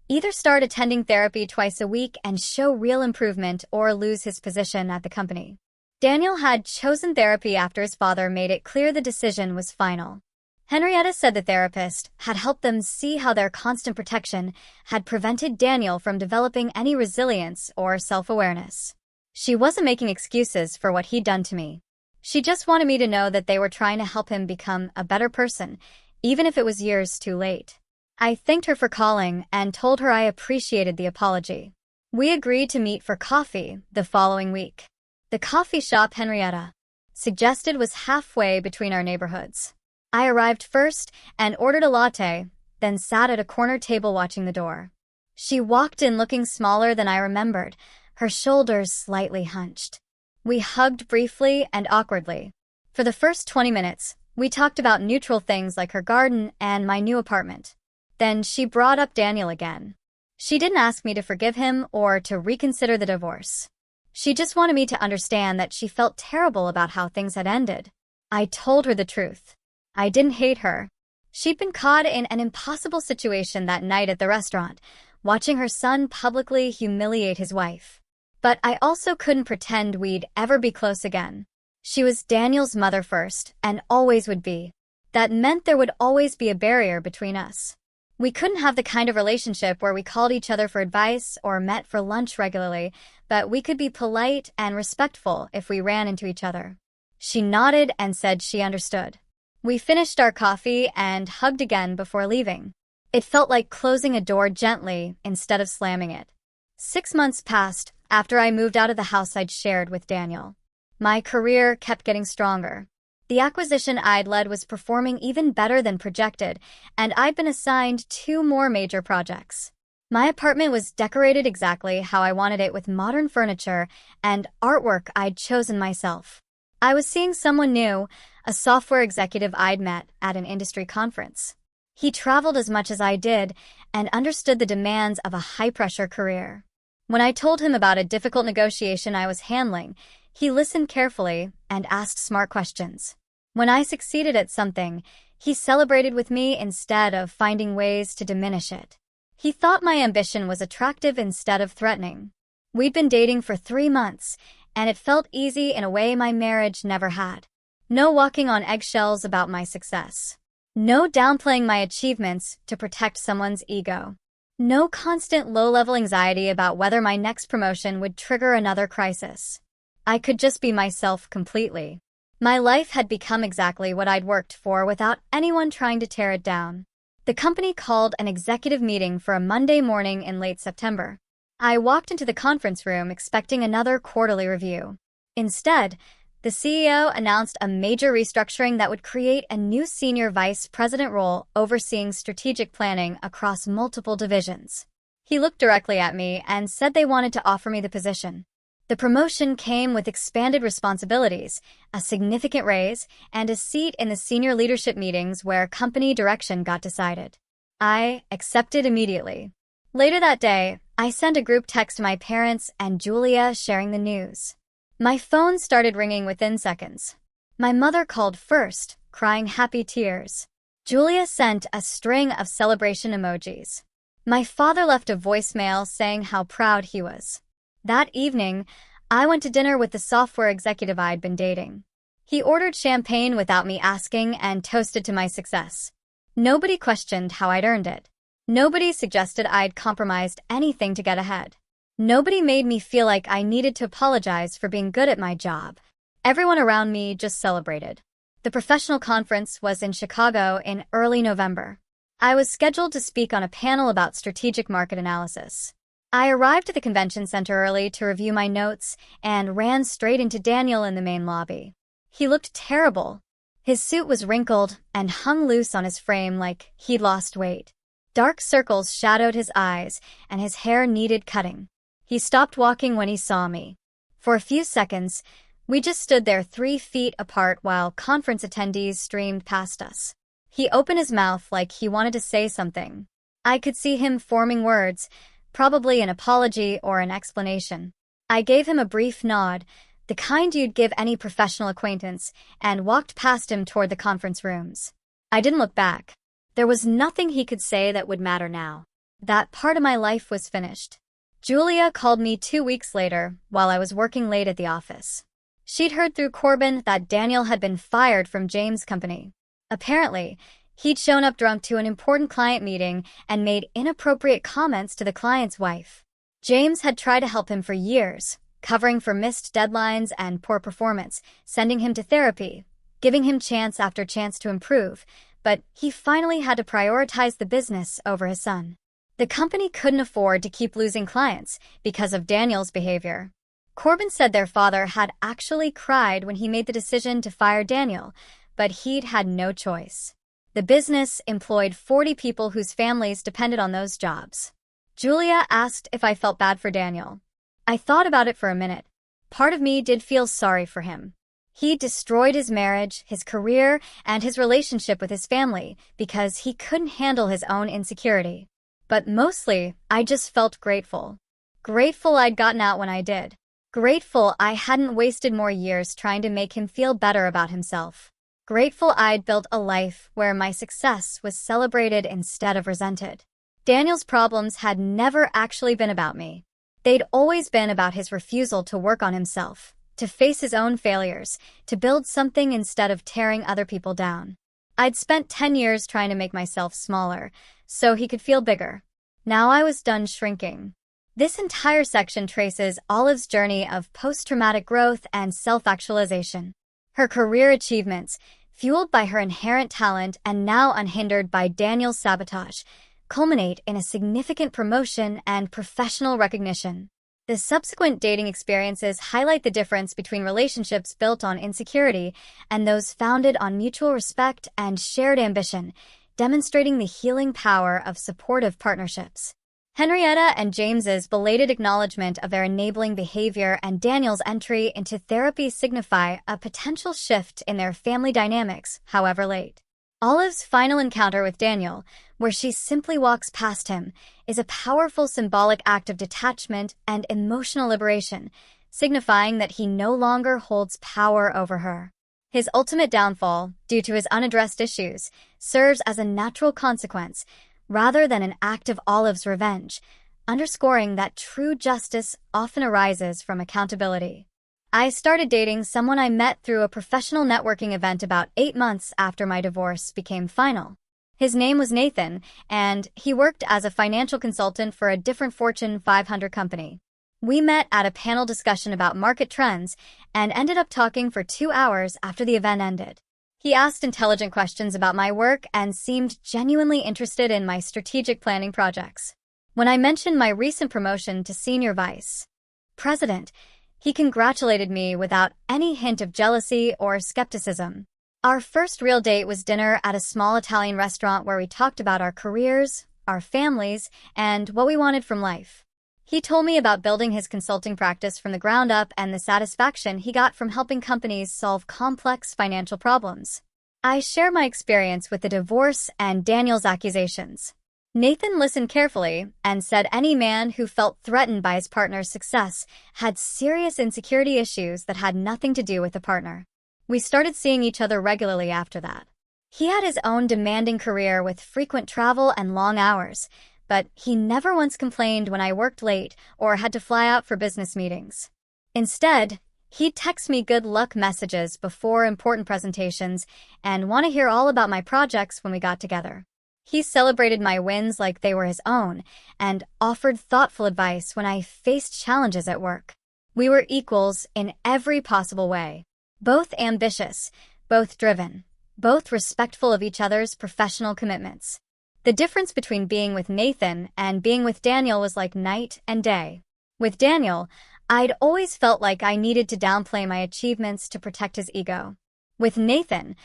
either start attending therapy twice a week and show real improvement or lose his position at the company. Daniel had chosen therapy after his father made it clear the decision was final. Henrietta said the therapist had helped them see how their constant protection had prevented Daniel from developing any resilience or self-awareness. She wasn't making excuses for what he'd done to me. She just wanted me to know that they were trying to help him become a better person, even if it was years too late. I thanked her for calling and told her I appreciated the apology. We agreed to meet for coffee the following week. The coffee shop Henrietta suggested was halfway between our neighborhoods. I arrived first and ordered a latte, then sat at a corner table watching the door. She walked in looking smaller than I remembered, her shoulders slightly hunched. We hugged briefly and awkwardly. For the first 20 minutes, we talked about neutral things like her garden and my new apartment. Then she brought up Daniel again. She didn't ask me to forgive him or to reconsider the divorce. She just wanted me to understand that she felt terrible about how things had ended. I told her the truth. I didn't hate her. She'd been caught in an impossible situation that night at the restaurant, watching her son publicly humiliate his wife. But I also couldn't pretend we'd ever be close again. She was Daniel's mother first, and always would be. That meant there would always be a barrier between us. We couldn't have the kind of relationship where we called each other for advice or met for lunch regularly, but we could be polite and respectful if we ran into each other. She nodded and said she understood. We finished our coffee and hugged again before leaving. It felt like closing a door gently instead of slamming it. 6 months passed after I moved out of the house I'd shared with Daniel. My career kept getting stronger. The acquisition I'd led was performing even better than projected, and I'd been assigned 2 more major projects. My apartment was decorated exactly how I wanted it, with modern furniture and artwork I'd chosen myself. I was seeing someone new, a software executive I'd met at an industry conference. He traveled as much as I did and understood the demands of a high-pressure career. When I told him about a difficult negotiation I was handling, he listened carefully and asked smart questions. When I succeeded at something, he celebrated with me instead of finding ways to diminish it. He thought my ambition was attractive instead of threatening. We'd been dating for 3 months, and it felt easy in a way my marriage never had. No walking on eggshells about my success. No downplaying my achievements to protect someone's ego. No constant low-level anxiety about whether my next promotion would trigger another crisis. I could just be myself completely. My life had become exactly what I'd worked for without anyone trying to tear it down. The company called an executive meeting for a Monday morning in late September. I walked into the conference room expecting another quarterly review. Instead, the CEO announced a major restructuring that would create a new senior vice president role overseeing strategic planning across multiple divisions. He looked directly at me and said they wanted to offer me the position. The promotion came with expanded responsibilities, a significant raise, and a seat in the senior leadership meetings where company direction got decided. I accepted immediately. Later that day, I sent a group text to my parents and Julia sharing the news. My phone started ringing within seconds. My mother called first, crying happy tears. Julia sent a string of celebration emojis. My father left a voicemail saying how proud he was. That evening, I went to dinner with the software executive I'd been dating. He ordered champagne without me asking and toasted to my success. Nobody questioned how I'd earned it. Nobody suggested I'd compromised anything to get ahead. Nobody made me feel like I needed to apologize for being good at my job. Everyone around me just celebrated. The professional conference was in Chicago in early November. I was scheduled to speak on a panel about strategic market analysis. I arrived at the convention center early to review my notes and ran straight into Daniel in the main lobby. He looked terrible. His suit was wrinkled and hung loose on his frame like he'd lost weight. Dark circles shadowed his eyes, and his hair needed cutting. He stopped walking when he saw me. For a few seconds, we just stood there 3 feet apart while conference attendees streamed past us. He opened his mouth like he wanted to say something. I could see him forming words, probably an apology or an explanation. I gave him a brief nod, the kind you'd give any professional acquaintance, and walked past him toward the conference rooms. I didn't look back. There was nothing he could say that would matter now. That part of my life was finished. Julia called me 2 weeks later while I was working late at the office. She'd heard through Corbin that Daniel had been fired from James' company. Apparently, he'd shown up drunk to an important client meeting and made inappropriate comments to the client's wife. James had tried to help him for years, covering for missed deadlines and poor performance, sending him to therapy, giving him chance after chance to improve, but he finally had to prioritize the business over his son. The company couldn't afford to keep losing clients because of Daniel's behavior. Corbin said their father had actually cried when he made the decision to fire Daniel, but he'd had no choice. The business employed 40 people whose families depended on those jobs. Julia asked if I felt bad for Daniel. I thought about it for a minute. Part of me did feel sorry for him. He destroyed his marriage, his career, and his relationship with his family because he couldn't handle his own insecurity. But mostly, I just felt grateful. Grateful I'd gotten out when I did. Grateful I hadn't wasted more years trying to make him feel better about himself. Grateful I'd built a life where my success was celebrated instead of resented. Daniel's problems had never actually been about me. They'd always been about his refusal to work on himself, to face his own failures, to build something instead of tearing other people down. I'd spent 10 years trying to make myself smaller, so he could feel bigger. Now I was done shrinking. This entire section traces Olive's journey of post-traumatic growth and self-actualization. Her career achievements, fueled by her inherent talent and now unhindered by Daniel's sabotage, culminate in a significant promotion and professional recognition. The subsequent dating experiences highlight the difference between relationships built on insecurity and those founded on mutual respect and shared ambition, demonstrating the healing power of supportive partnerships. Henrietta and James's belated acknowledgement of their enabling behavior and Daniel's entry into therapy signify a potential shift in their family dynamics, however late. Olive's final encounter with Daniel, where she simply walks past him, is a powerful symbolic act of detachment and emotional liberation, signifying that he no longer holds power over her. His ultimate downfall, due to his unaddressed issues, serves as a natural consequence, rather than an act of Olive's revenge, underscoring that true justice often arises from accountability. I started dating someone I met through a professional networking event about 8 months after my divorce became final. His name was Nathan, and he worked as a financial consultant for a different Fortune 500 company. We met at a panel discussion about market trends and ended up talking for 2 hours after the event ended. He asked intelligent questions about my work and seemed genuinely interested in my strategic planning projects. When I mentioned my recent promotion to senior vice president, he congratulated me without any hint of jealousy or skepticism. Our first real date was dinner at a small Italian restaurant where we talked about our careers, our families, and what we wanted from life. He told me about building his consulting practice from the ground up and the satisfaction he got from helping companies solve complex financial problems. I share my experience with the divorce and Daniel's accusations. Nathan listened carefully and said any man who felt threatened by his partner's success had serious insecurity issues that had nothing to do with the partner. We started seeing each other regularly after that. He had his own demanding career with frequent travel and long hours, but he never once complained when I worked late or had to fly out for business meetings. Instead, he'd text me good luck messages before important presentations and want to hear all about my projects when we got together. He celebrated my wins like they were his own and offered thoughtful advice when I faced challenges at work. We were equals in every possible way. Both ambitious, both driven, both respectful of each other's professional commitments. The difference between being with Nathan and being with Daniel was like night and day. With Daniel, I'd always felt like I needed to downplay my achievements to protect his ego. With Nathan,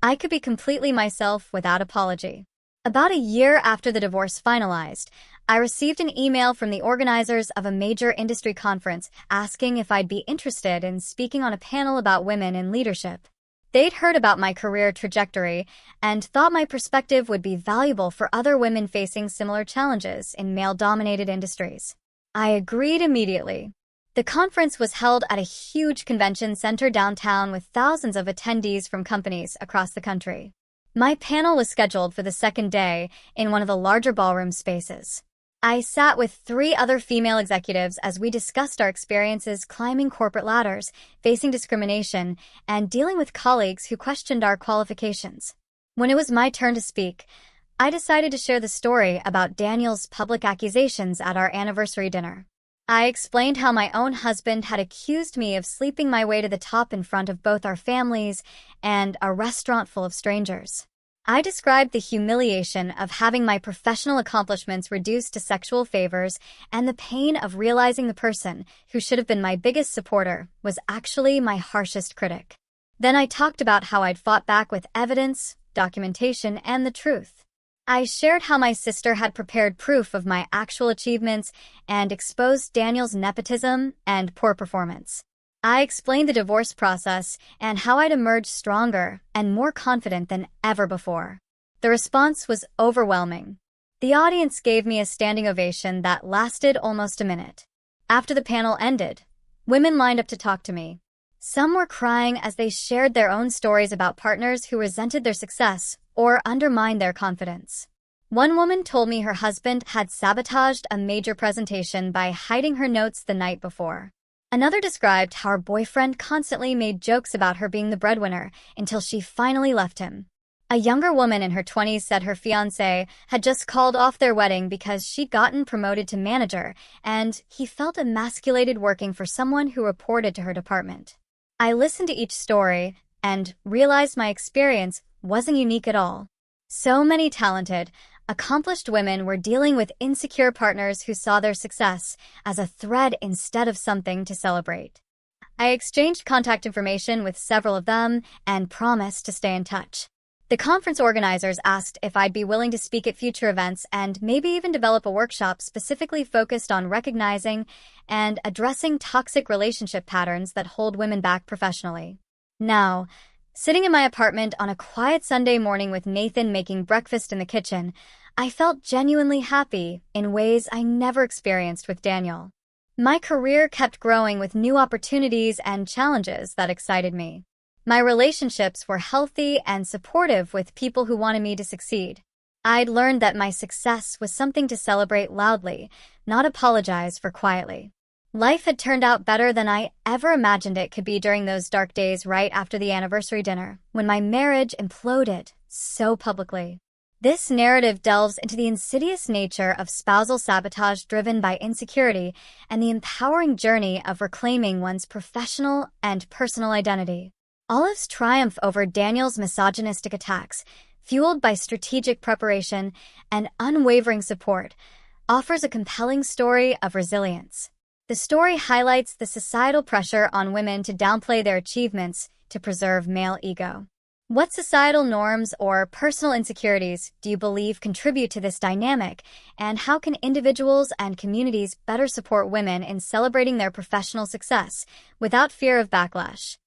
I could be completely myself without apology. About a year after the divorce finalized, I received an email from the organizers of a major industry conference asking if I'd be interested in speaking on a panel about women in leadership. They'd heard about my career trajectory and thought my perspective would be valuable for other women facing similar challenges in male-dominated industries. I agreed immediately. The conference was held at a huge convention center downtown with thousands of attendees from companies across the country. My panel was scheduled for the second day in one of the larger ballroom spaces. I sat with 3 other female executives as we discussed our experiences climbing corporate ladders, facing discrimination, and dealing with colleagues who questioned our qualifications. When it was my turn to speak, I decided to share the story about Daniel's public accusations at our anniversary dinner. I explained how my own husband had accused me of sleeping my way to the top in front of both our families and a restaurant full of strangers. I described the humiliation of having my professional accomplishments reduced to sexual favors and the pain of realizing the person who should have been my biggest supporter was actually my harshest critic. Then I talked about how I'd fought back with evidence, documentation, and the truth. I shared how my sister had prepared proof of my actual achievements and exposed Daniel's nepotism and poor performance. I explained the divorce process and how I'd emerged stronger and more confident than ever before. The response was overwhelming. The audience gave me a standing ovation that lasted almost a minute. After the panel ended, women lined up to talk to me. Some were crying as they shared their own stories about partners who resented their success or undermined their confidence. One woman told me her husband had sabotaged a major presentation by hiding her notes the night before. Another described how her boyfriend constantly made jokes about her being the breadwinner until she finally left him. A younger woman in her 20s said her fiancé had just called off their wedding because she'd gotten promoted to manager and he felt emasculated working for someone who reported to her department. I listened to each story and realized my experience wasn't unique at all. So many talented, accomplished women were dealing with insecure partners who saw their success as a threat instead of something to celebrate. I exchanged contact information with several of them and promised to stay in touch. The conference organizers asked if I'd be willing to speak at future events and maybe even develop a workshop specifically focused on recognizing and addressing toxic relationship patterns that hold women back professionally. Now, sitting in my apartment on a quiet Sunday morning with Nathan making breakfast in the kitchen, I felt genuinely happy in ways I never experienced with Daniel. My career kept growing with new opportunities and challenges that excited me. My relationships were healthy and supportive with people who wanted me to succeed. I'd learned that my success was something to celebrate loudly, not apologize for quietly. Life had turned out better than I ever imagined it could be during those dark days right after the anniversary dinner, when my marriage imploded so publicly. This narrative delves into the insidious nature of spousal sabotage driven by insecurity and the empowering journey of reclaiming one's professional and personal identity. Olive's triumph over Daniel's misogynistic attacks, fueled by strategic preparation and unwavering support, offers a compelling story of resilience. The story highlights the societal pressure on women to downplay their achievements to preserve male ego. What societal norms or personal insecurities do you believe contribute to this dynamic, and how can individuals and communities better support women in celebrating their professional success without fear of backlash?